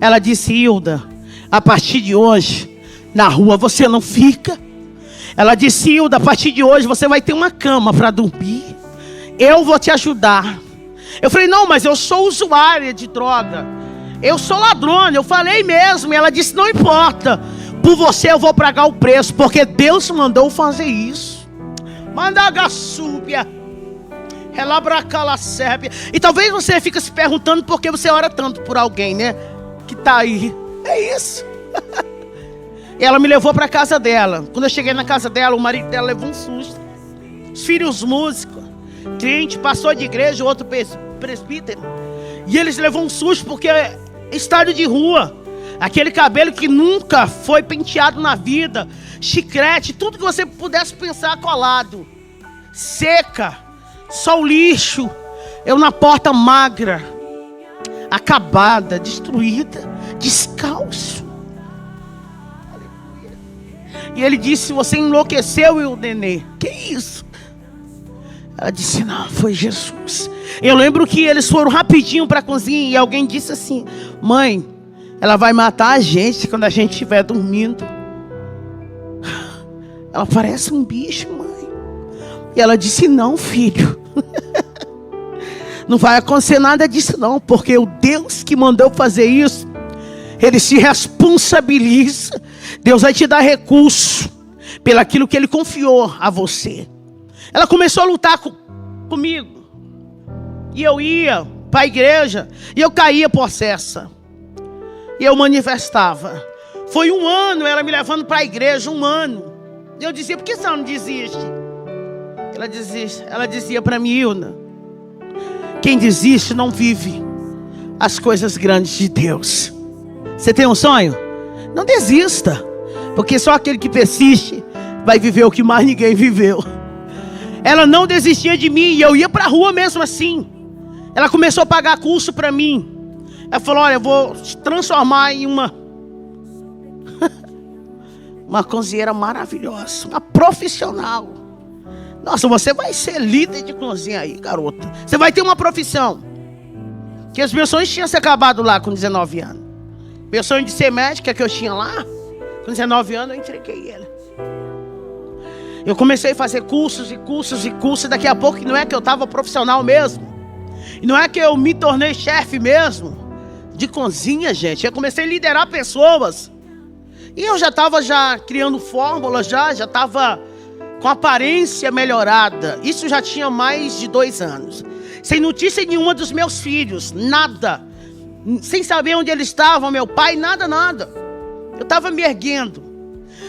Ela disse: Hilda, a partir de hoje, na rua você não fica. Ela disse: Hilda, a partir de hoje você vai ter uma cama para dormir. Eu vou te ajudar. Eu falei: não, mas eu sou usuária de droga. Eu sou ladrona. Eu falei mesmo. E ela disse: não importa. Por você eu vou pagar o preço, porque Deus mandou fazer isso. Mandagaçúbia. Relabracalacébia. E talvez você fique se perguntando por que você ora tanto por alguém, né? Que está aí. É isso. E ela me levou para a casa dela. Quando eu cheguei na casa dela, o marido dela levou um susto. Os filhos músicos, crente, pastor de igreja, outro presbítero. E eles levou um susto porque é estádio de rua. Aquele cabelo que nunca foi penteado na vida. Chiclete, tudo que você pudesse pensar colado. Seca, só o lixo. Eu na porta magra, acabada, destruída, descalço. E ele disse: você enlouqueceu, Ildenê. Que isso? Ela disse, não, foi Jesus. Eu lembro que eles foram rapidinho para a cozinha e alguém disse assim, mãe, ela vai matar a gente quando a gente estiver dormindo. Ela parece um bicho, mãe. E ela disse, não, filho. Não vai acontecer nada disso não, porque o Deus que mandou fazer isso, Ele se responsabiliza. Deus vai te dar recurso pelaquilo que Ele confiou a você. Ela começou a lutar comigo. E eu ia para a igreja e eu caía possessa. E eu manifestava. Foi 1 ano ela me levando para a igreja, 1 ano. E eu dizia, por que você não desiste? Ela dizia para mim, Ilna, quem desiste não vive as coisas grandes de Deus. Você tem um sonho? Não desista. Porque só aquele que persiste vai viver o que mais ninguém viveu. Ela não desistia de mim e eu ia para a rua mesmo assim. Ela começou a pagar curso para mim. Ela falou, olha, eu vou te transformar em uma cozinheira maravilhosa, uma profissional. Nossa, você vai ser líder de cozinha aí, garota. Você vai ter uma profissão. Que os meus sonhos tinham se acabado lá com 19 anos. Meu sonho de ser médica que eu tinha lá, com 19 anos eu entreguei ele. Eu comecei a fazer cursos e cursos e cursos. Daqui a pouco não é que eu estava profissional mesmo. E não é que eu me tornei chefe mesmo de cozinha, gente. Eu comecei a liderar pessoas. E eu já estava criando fórmulas, já estava com aparência melhorada. Isso já tinha mais de 2 anos. Sem notícia nenhuma dos meus filhos, nada. Sem saber onde eles estavam, meu pai, nada. Eu estava me erguendo.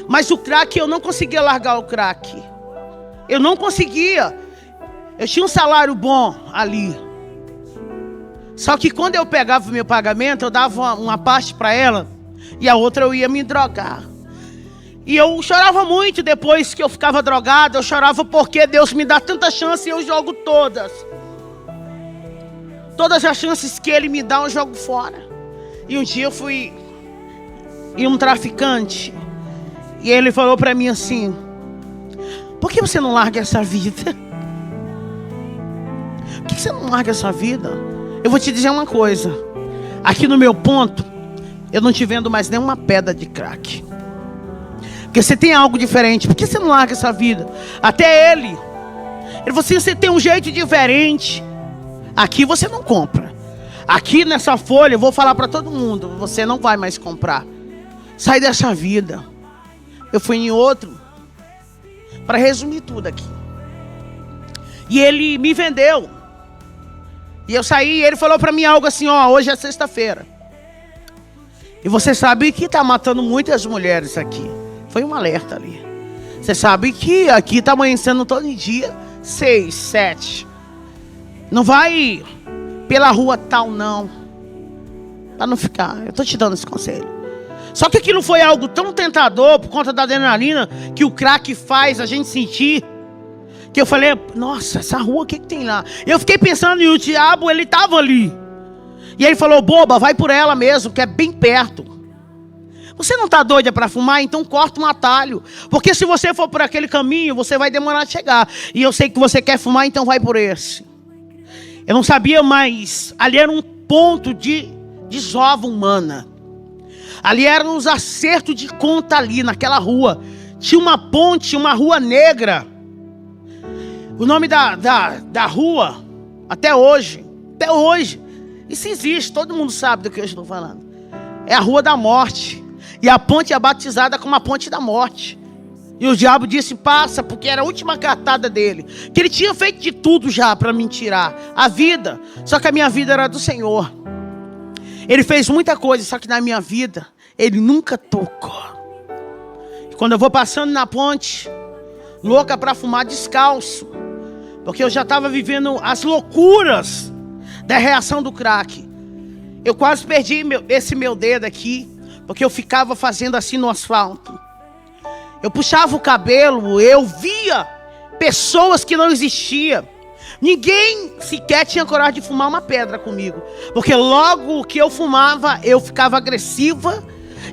Mas o crack, eu não conseguia largar o crack. Eu não conseguia. Eu tinha um salário bom ali. Só que quando eu pegava o meu pagamento, eu dava uma parte para ela e a outra eu ia me drogar. E eu chorava muito depois que eu ficava drogado. Eu chorava porque Deus me dá tanta chance e eu jogo todas. Todas as chances que Ele me dá, eu jogo fora. E um dia eu fui em um traficante. E ele falou para mim assim, por que você não larga essa vida? Por que você não larga essa vida? Eu vou te dizer uma coisa. Aqui no meu ponto, eu não te vendo mais nenhuma pedra de crack. Porque você tem algo diferente. Por que você não larga essa vida? Até ele falou assim, você tem um jeito diferente. Aqui você não compra. Aqui nessa folha, eu vou falar para todo mundo, você não vai mais comprar. Sai dessa vida. Eu fui em outro, para resumir tudo aqui. E ele me vendeu. E eu saí e ele falou para mim algo assim, ó, hoje é sexta-feira. E você sabe que está matando muitas mulheres aqui. Foi um alerta ali. Você sabe que aqui está amanhecendo todo dia, 6, 7. Não vai pela rua tal não. Para não ficar, eu estou te dando esse conselho. Só que aquilo foi algo tão tentador por conta da adrenalina que o crack faz a gente sentir. Que eu falei, nossa, essa rua, o que tem lá? Eu fiquei pensando e o diabo, ele estava ali. E ele falou, boba, vai por ela mesmo, que é bem perto. Você não está doida para fumar? Então corta um atalho. Porque se você for por aquele caminho, você vai demorar a chegar. E eu sei que você quer fumar, então vai por esse. Eu não sabia, mas ali era um ponto de desova humana. Ali eram os acertos de conta ali, naquela rua. Tinha uma ponte, uma rua negra. O nome da rua, até hoje, isso existe, todo mundo sabe do que eu estou falando. É a Rua da Morte. E a ponte é batizada como a Ponte da Morte. E o diabo disse, passa, porque era a última cartada dele. Que ele tinha feito de tudo já para me tirar a vida. Só que a minha vida era do Senhor. Ele fez muita coisa, só que na minha vida, Ele nunca tocou. E quando eu vou passando na ponte, louca para fumar descalço, porque eu já estava vivendo as loucuras da reação do crack. Eu quase perdi esse meu dedo aqui, porque eu ficava fazendo assim no asfalto. Eu puxava o cabelo, eu via pessoas que não existiam. Ninguém sequer tinha coragem de fumar uma pedra comigo. Porque logo que eu fumava, eu ficava agressiva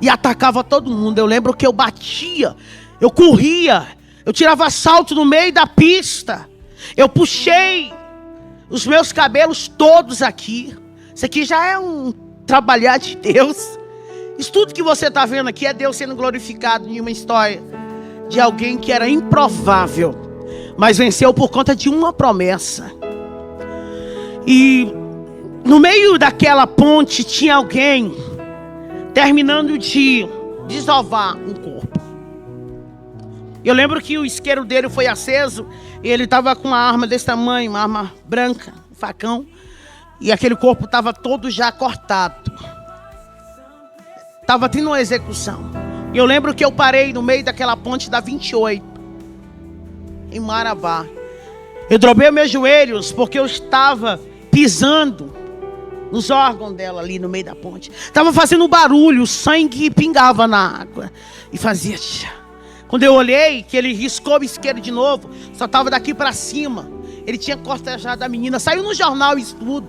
e atacava todo mundo. Eu lembro que eu batia, eu corria, eu tirava salto no meio da pista. Eu puxei os meus cabelos todos aqui. Isso aqui já é um trabalhar de Deus. Isso tudo que você está vendo aqui é Deus sendo glorificado em uma história de alguém que era improvável, mas venceu por conta de uma promessa. E no meio daquela ponte tinha alguém terminando de desovar um corpo. Eu lembro que o isqueiro dele foi aceso e ele estava com uma arma desse tamanho, uma arma branca, um facão, e aquele corpo estava todo já cortado. Estava tendo uma execução. E eu lembro que eu parei no meio daquela ponte da 28, em Marabá. Eu dobrei meus joelhos porque eu estava pisando nos órgãos dela ali no meio da ponte. Estava fazendo barulho, o sangue pingava na água e fazia. Quando eu olhei, que ele riscou o isqueiro de novo, só estava daqui para cima. Ele tinha cortejado a menina. Saiu no jornal isso tudo.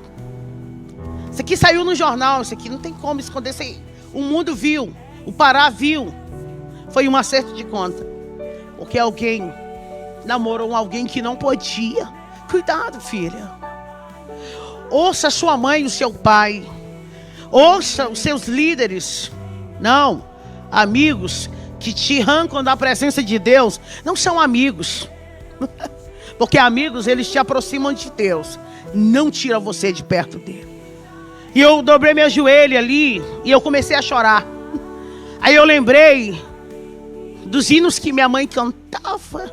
Isso aqui saiu no jornal. Isso aqui não tem como esconder isso aí. O mundo viu. O Pará viu. Foi um acerto de conta. Porque alguém namorou alguém que não podia. Cuidado, filha. Ouça sua mãe e o seu pai. Ouça os seus líderes. Não, amigos que te arrancam da presença de Deus não são amigos. Porque amigos, eles te aproximam de Deus, não tiram você de perto dele. E eu dobrei meu joelho ali e eu comecei a chorar. Aí eu lembrei dos hinos que minha mãe cantava.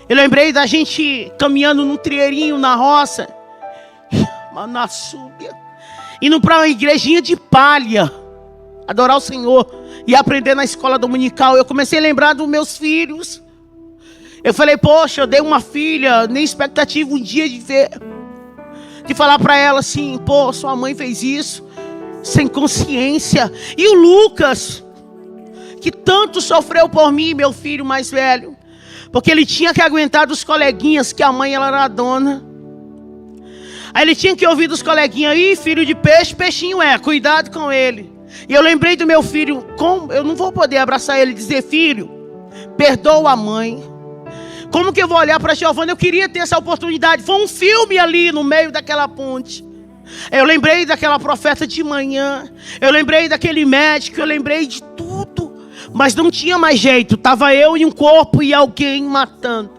Eu lembrei da gente caminhando num trieirinho na roça, na súbia, indo para uma igrejinha de palha, adorar o Senhor e aprender na escola dominical. Eu comecei a lembrar dos meus filhos. Eu falei, poxa, eu dei uma filha, nem expectativa um dia de ver, de falar para ela assim, pô, sua mãe fez isso, sem consciência. E o Lucas, que tanto sofreu por mim, meu filho mais velho, porque ele tinha que aguentar dos coleguinhas que a mãe ela era a dona. Aí ele tinha que ouvir dos coleguinhas, ih, filho de peixe, peixinho é, cuidado com ele. E eu lembrei do meu filho, como eu não vou poder abraçar ele e dizer, filho, perdoa a mãe. Como que eu vou olhar para Giovana? Eu queria ter essa oportunidade. Foi um filme ali no meio daquela ponte. Eu lembrei daquela profeta de manhã. Eu lembrei daquele médico. Eu lembrei de tudo. Mas não tinha mais jeito. Estava eu e um corpo e alguém matando.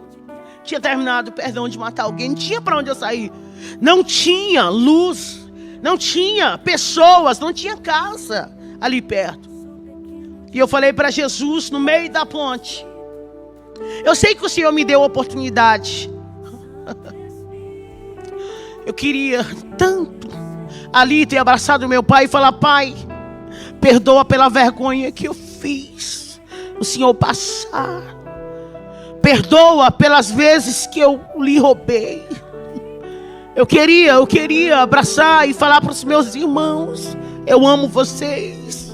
Tinha terminado, perdão, de matar alguém. Não tinha para onde eu sair. Não tinha luz. Não tinha pessoas. Não tinha casa ali perto. E eu falei para Jesus no meio da ponte. Eu sei que o Senhor me deu a oportunidade. Eu queria tanto ali ter abraçado meu pai e falar, pai, perdoa pela vergonha que eu fiz o Senhor passar. Perdoa pelas vezes que eu lhe roubei. Eu queria abraçar e falar para os meus irmãos, eu amo vocês.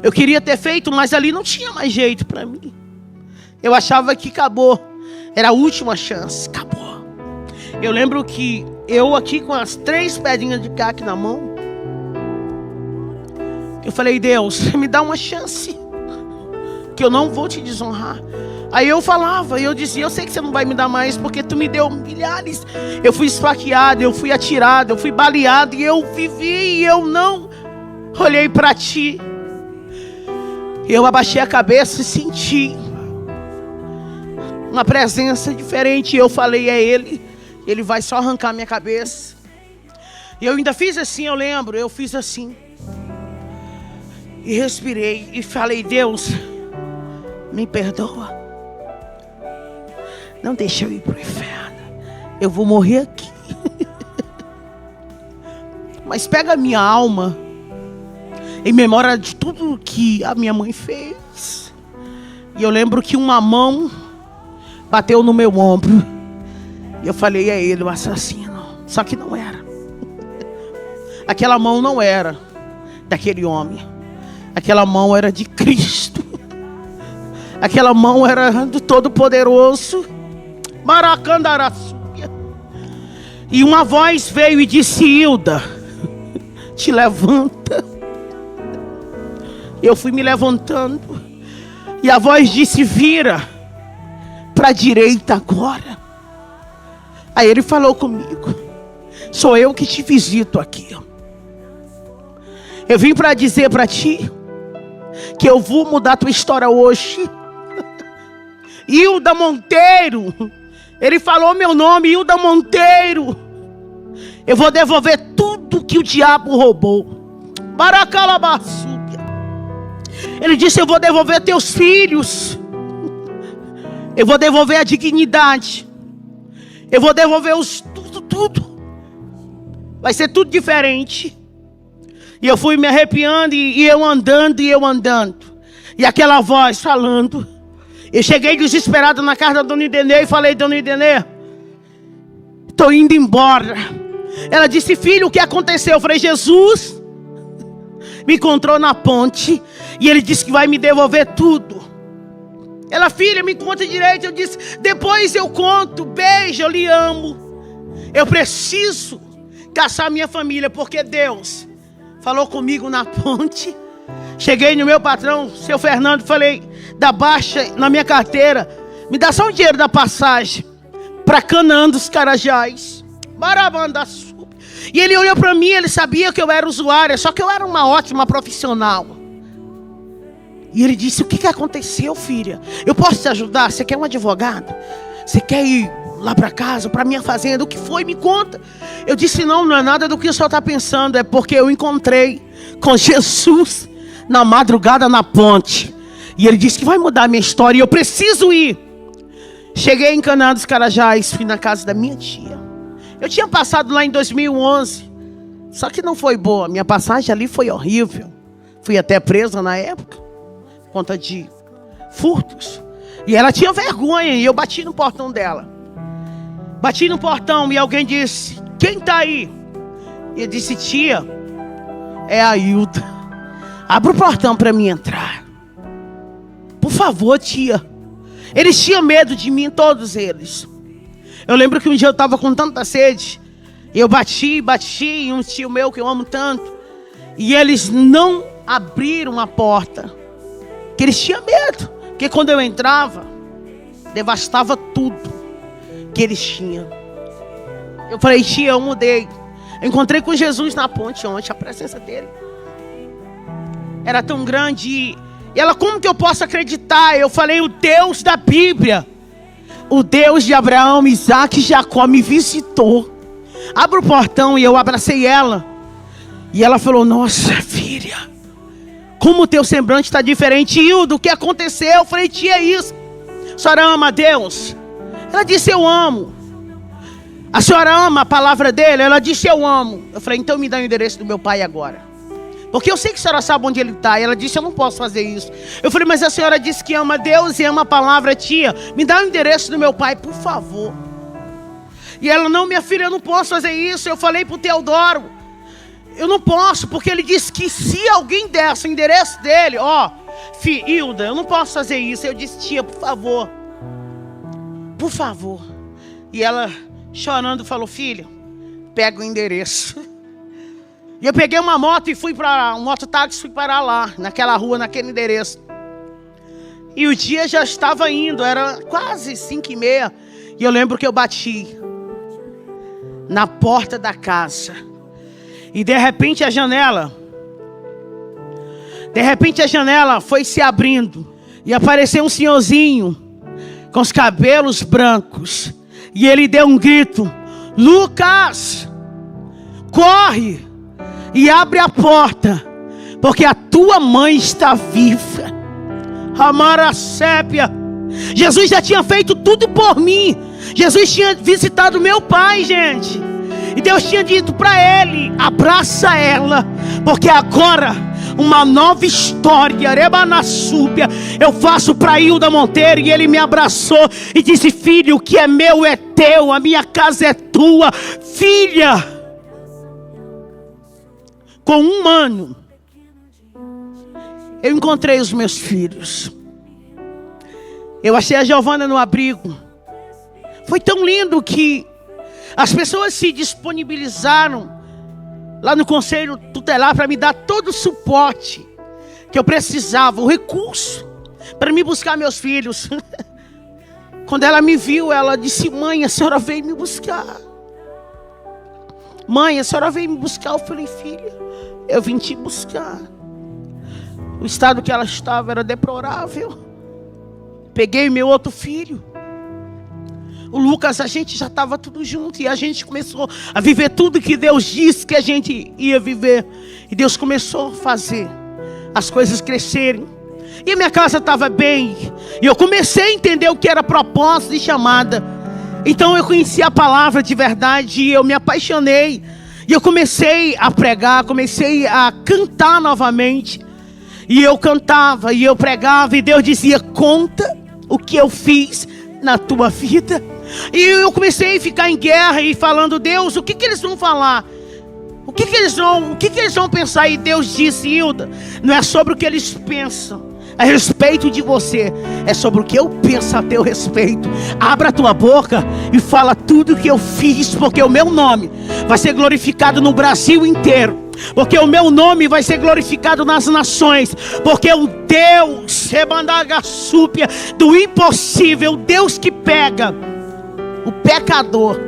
Eu queria ter feito, mas ali não tinha mais jeito para mim. Eu achava que acabou. Era a última chance. Acabou. Eu lembro que eu aqui com as 3 pedrinhas de caque na mão, eu falei, Deus, me dá uma chance, que eu não vou te desonrar. Aí eu falava, eu dizia, eu sei que você não vai me dar mais, porque tu me deu milhares. Eu fui esfaqueado, eu fui atirado, eu fui baleado, e eu vivi, e eu não olhei para ti. Eu abaixei a cabeça e senti uma presença diferente. Eu falei, é ele. Ele vai só arrancar minha cabeça. E eu ainda fiz assim, eu lembro. Eu fiz assim. E respirei. E falei, Deus, me perdoa. Não deixa eu ir para o inferno. Eu vou morrer aqui. Mas pega a minha alma, em memória de tudo que a minha mãe fez. E eu lembro que uma mão bateu no meu ombro. E eu falei, é ele o assassino. Só que não era. Aquela mão não era daquele homem. Aquela mão era de Cristo. Aquela mão era do Todo-Poderoso. Maracandaraçuia. E uma voz veio e disse, Hilda, te levanta. Eu fui me levantando. E a voz disse, vira para a direita agora. Aí ele falou comigo: sou eu que te visito aqui. Eu vim para dizer para ti que eu vou mudar a tua história hoje. Hilda Monteiro. Ele falou meu nome, Hilda Monteiro. Eu vou devolver tudo que o diabo roubou. Baracalabaçúbia. Ele disse: eu vou devolver teus filhos. Eu vou devolver a dignidade. Eu vou devolver tudo. Vai ser tudo diferente. E eu fui me arrepiando, e eu andando. E aquela voz falando. Eu cheguei desesperado na casa da dona Idenê e falei: dona Idenê, estou indo embora. Ela disse: filho, o que aconteceu? Eu falei: Jesus me encontrou na ponte e ele disse que vai me devolver tudo. Ela: filha, me conta direito. Eu disse: depois eu conto. Beijo, eu lhe amo. Eu preciso caçar minha família, porque Deus falou comigo na ponte. Cheguei no meu patrão, seu Fernando, falei: dá baixa na minha carteira, me dá só o dinheiro da passagem para Canaã dos Carajás. Barabandaçu. E ele olhou para mim, ele sabia que eu era usuária, só que eu era uma ótima profissional. E ele disse: o que aconteceu, filha? Eu posso te ajudar? Você quer um advogado? Você quer ir lá para casa, para minha fazenda? O que foi? Me conta. Eu disse: não é nada do que o senhor está pensando. É porque eu encontrei com Jesus na madrugada na ponte. E ele disse que vai mudar a minha história e eu preciso ir. Cheguei em Canaã dos Carajás, fui na casa da minha tia. Eu tinha passado lá em 2011. Só que não foi boa. Minha passagem ali foi horrível. Fui até presa na época, por conta de furtos. E ela tinha vergonha e eu bati no portão dela. Bati no portão e alguém disse: quem está aí? E eu disse: tia, é a Hilda. Abra o portão para mim entrar. Por favor, tia. Eles tinham medo de mim, todos eles. Eu lembro que um dia eu estava com tanta sede. E eu bati em um tio meu que eu amo tanto. E eles não abriram a porta. Porque eles tinham medo. Porque quando eu entrava, devastava tudo que eles tinham. Eu falei: tia, eu mudei. Eu encontrei com Jesus na ponte ontem, a presença dele era tão grande. E ela: como que eu posso acreditar? Eu falei: o Deus da Bíblia, o Deus de Abraão, Isaac e Jacó me visitou. Abra o portão. E eu abracei ela. E ela falou: nossa, filha, como o teu semblante está diferente. Hilda, o que aconteceu? Eu falei: tia, é isso. A senhora ama a Deus? Ela disse: eu amo. A senhora ama a palavra dele? Ela disse: eu amo. Eu falei: então me dá o endereço do meu pai agora, porque eu sei que a senhora sabe onde ele está. E ela disse: eu não posso fazer isso. Eu falei: mas a senhora disse que ama Deus e ama a palavra. Tia, me dá o endereço do meu pai, por favor. E ela: não, minha filha, eu não posso fazer isso. Eu falei para o Teodoro: eu não posso, porque ele disse que se alguém desse o endereço dele, Hilda, eu não posso fazer isso. Eu disse: tia, por favor, por favor. E ela, chorando, falou: filha, pega o endereço. E eu peguei uma moto e fui para um mototáxi, fui parar lá, naquela rua, naquele endereço. E o dia já estava indo, era quase 5h30. E eu lembro que eu bati na porta da casa. E de repente a janela foi se abrindo. E apareceu um senhorzinho com os cabelos brancos. E ele deu um grito: Lucas, corre e abre a porta, porque a tua mãe está viva. Amara Sépia. Jesus já tinha feito tudo por mim. Jesus tinha visitado meu pai, gente. E Deus tinha dito para ele: abraça ela, porque agora uma nova história, Rebanassúbia, eu faço para Hilda Monteiro. E ele me abraçou e disse: filho, o que é meu é teu, a minha casa é tua. Filha, com 1 ano, eu encontrei os meus filhos. Eu achei a Giovana no abrigo. Foi tão lindo que as pessoas se disponibilizaram lá no conselho tutelar para me dar todo o suporte que eu precisava, o recurso para me buscar meus filhos. Quando ela me viu, ela disse: mãe, a senhora veio me buscar. Mãe, a senhora veio me buscar. Eu falei: filha, eu vim te buscar. O estado que ela estava era deplorável. Peguei meu outro filho, o Lucas, a gente já estava tudo junto. E a gente começou a viver tudo que Deus disse que a gente ia viver. E Deus começou a fazer as coisas crescerem. E a minha casa estava bem. E eu comecei a entender o que era propósito e chamada. Então eu conheci a palavra de verdade. E eu me apaixonei. E eu comecei a pregar, comecei a cantar novamente. E eu cantava, e eu pregava. E Deus dizia: conta o que eu fiz na tua vida. E eu comecei a ficar em guerra e falando: Deus, o que eles vão falar? O que eles vão pensar? E Deus disse: Hilda, não é sobre o que eles pensam a respeito de você, é sobre o que eu penso a teu respeito. Abra a tua boca e fala tudo que eu fiz, porque o meu nome vai ser glorificado no Brasil inteiro. Porque o meu nome vai ser glorificado nas nações. Porque o Deus Rebandagassúpia do impossível, o Deus que pega o pecador,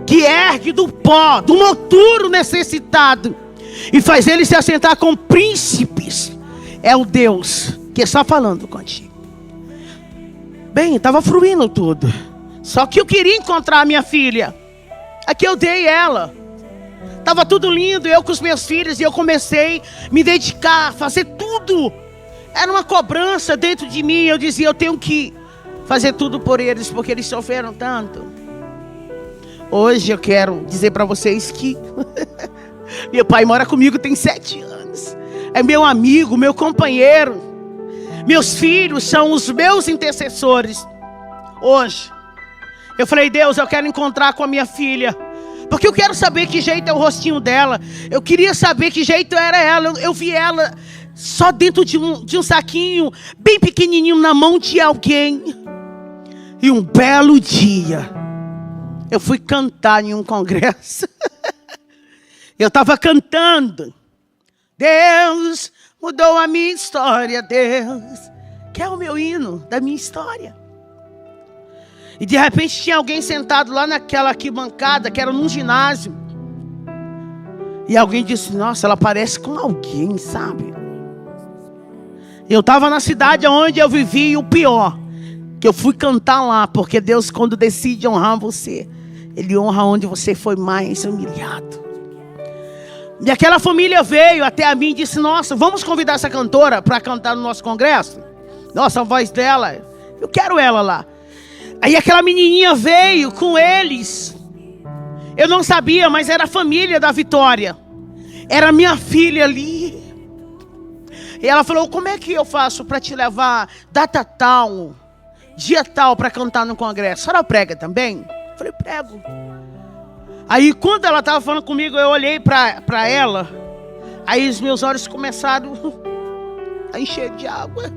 que ergue do pó, do monturo necessitado, e faz ele se assentar com príncipes, é o Deus que está falando contigo. Bem, estava fluindo tudo. Só que eu queria encontrar a minha filha. Aqui eu dei ela. Estava tudo lindo, eu com os meus filhos. E eu comecei a me dedicar, fazer tudo. Era uma cobrança dentro de mim. Eu dizia: eu tenho que fazer tudo por eles, porque eles sofreram tanto. Hoje eu quero dizer para vocês que meu pai mora comigo tem 7 anos. É meu amigo, meu companheiro. Meus filhos são os meus intercessores. Hoje eu falei: Deus, eu quero encontrar com a minha filha, porque eu quero saber que jeito é o rostinho dela. Eu queria saber que jeito era ela. Eu vi ela só dentro de um saquinho bem pequenininho na mão de alguém. E um belo dia eu fui cantar em um congresso. Eu estava cantando: Deus mudou a minha história, Deus, que é o meu hino da minha história. E de repente tinha alguém sentado lá naquela arquibancada, que era num ginásio. E alguém disse: nossa, ela parece com alguém, sabe? Eu estava na cidade onde eu vivi, e o pior, que eu fui cantar lá, porque Deus, quando decide honrar você, Ele honra onde você foi mais humilhado. E aquela família veio até a mim e disse: nossa, vamos convidar essa cantora para cantar no nosso congresso? Nossa, a voz dela, eu quero ela lá. Aí aquela menininha veio com eles. Eu não sabia, mas era a família da Vitória. Era minha filha ali. E ela falou: como é que eu faço para te levar data tal, dia tal, para cantar no congresso? A senhora prega também? Eu falei: prego. Aí quando ela estava falando comigo, eu olhei para ela. Aí os meus olhos começaram a encher de água.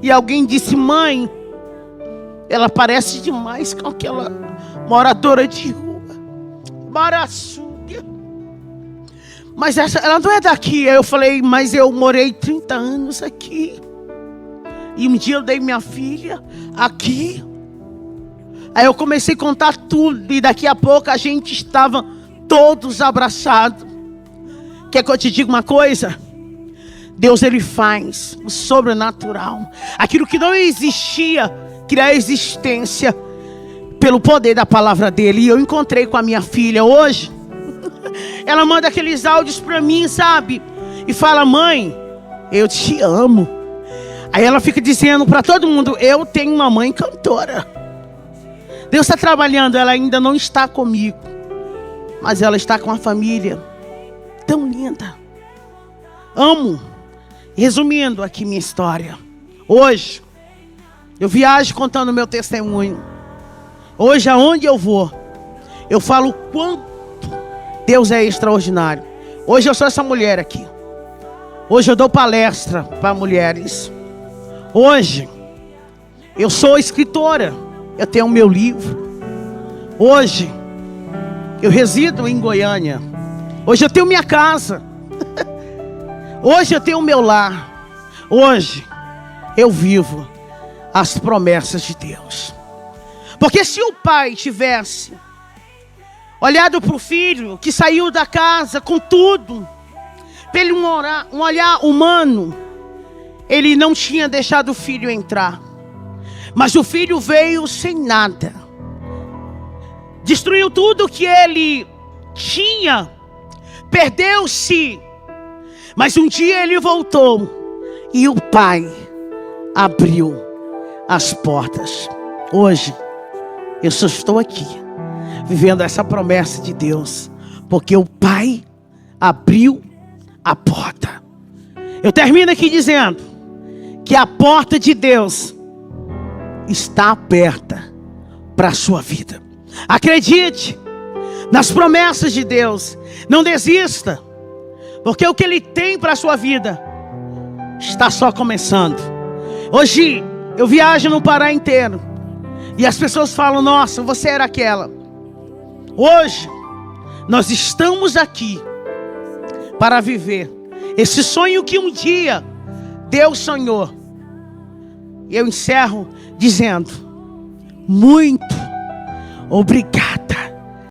E alguém disse: mãe, ela parece demais com aquela moradora de rua, Maraçúbia. Mas ela não é daqui. Aí eu falei: mas eu morei 30 anos aqui. E um dia eu dei minha filha aqui. Aí eu comecei a contar tudo. E daqui a pouco a gente estava todos abraçados. Quer que eu te diga uma coisa? Deus, Ele faz o sobrenatural. Aquilo que não existia, criar existência pelo poder da palavra dele. E eu encontrei com a minha filha hoje. Ela manda aqueles áudios para mim, sabe? E fala: mãe, eu te amo. Aí ela fica dizendo para todo mundo: eu tenho uma mãe cantora. Deus está trabalhando. Ela ainda não está comigo, mas ela está com a família tão linda. Amo. Resumindo aqui minha história. Hoje eu viajo contando meu testemunho. Hoje aonde eu vou, eu falo o quanto Deus é extraordinário. Hoje eu sou essa mulher aqui. Hoje eu dou palestra para mulheres. Hoje eu sou escritora. Eu tenho o meu livro. Hoje eu resido em Goiânia. Hoje eu tenho minha casa. Hoje eu tenho o meu lar. Hoje eu vivo as promessas de Deus. Porque se o pai tivesse olhado para o filho que saiu da casa com tudo, pelo um olhar humano, ele não tinha deixado o filho entrar. Mas o filho veio sem nada, destruiu tudo que ele tinha, perdeu-se. Mas um dia ele voltou e o pai abriu as portas. Hoje eu só estou aqui vivendo essa promessa de Deus, porque o pai abriu a porta. Eu termino aqui dizendo que a porta de Deus está aberta para a sua vida. Acredite nas promessas de Deus. Não desista, porque o que Ele tem para a sua vida está só começando. Hoje eu viajo no Pará inteiro e as pessoas falam: nossa, você era aquela. Hoje nós estamos aqui para viver esse sonho que um dia Deus sonhou. E eu encerro dizendo: muito obrigada.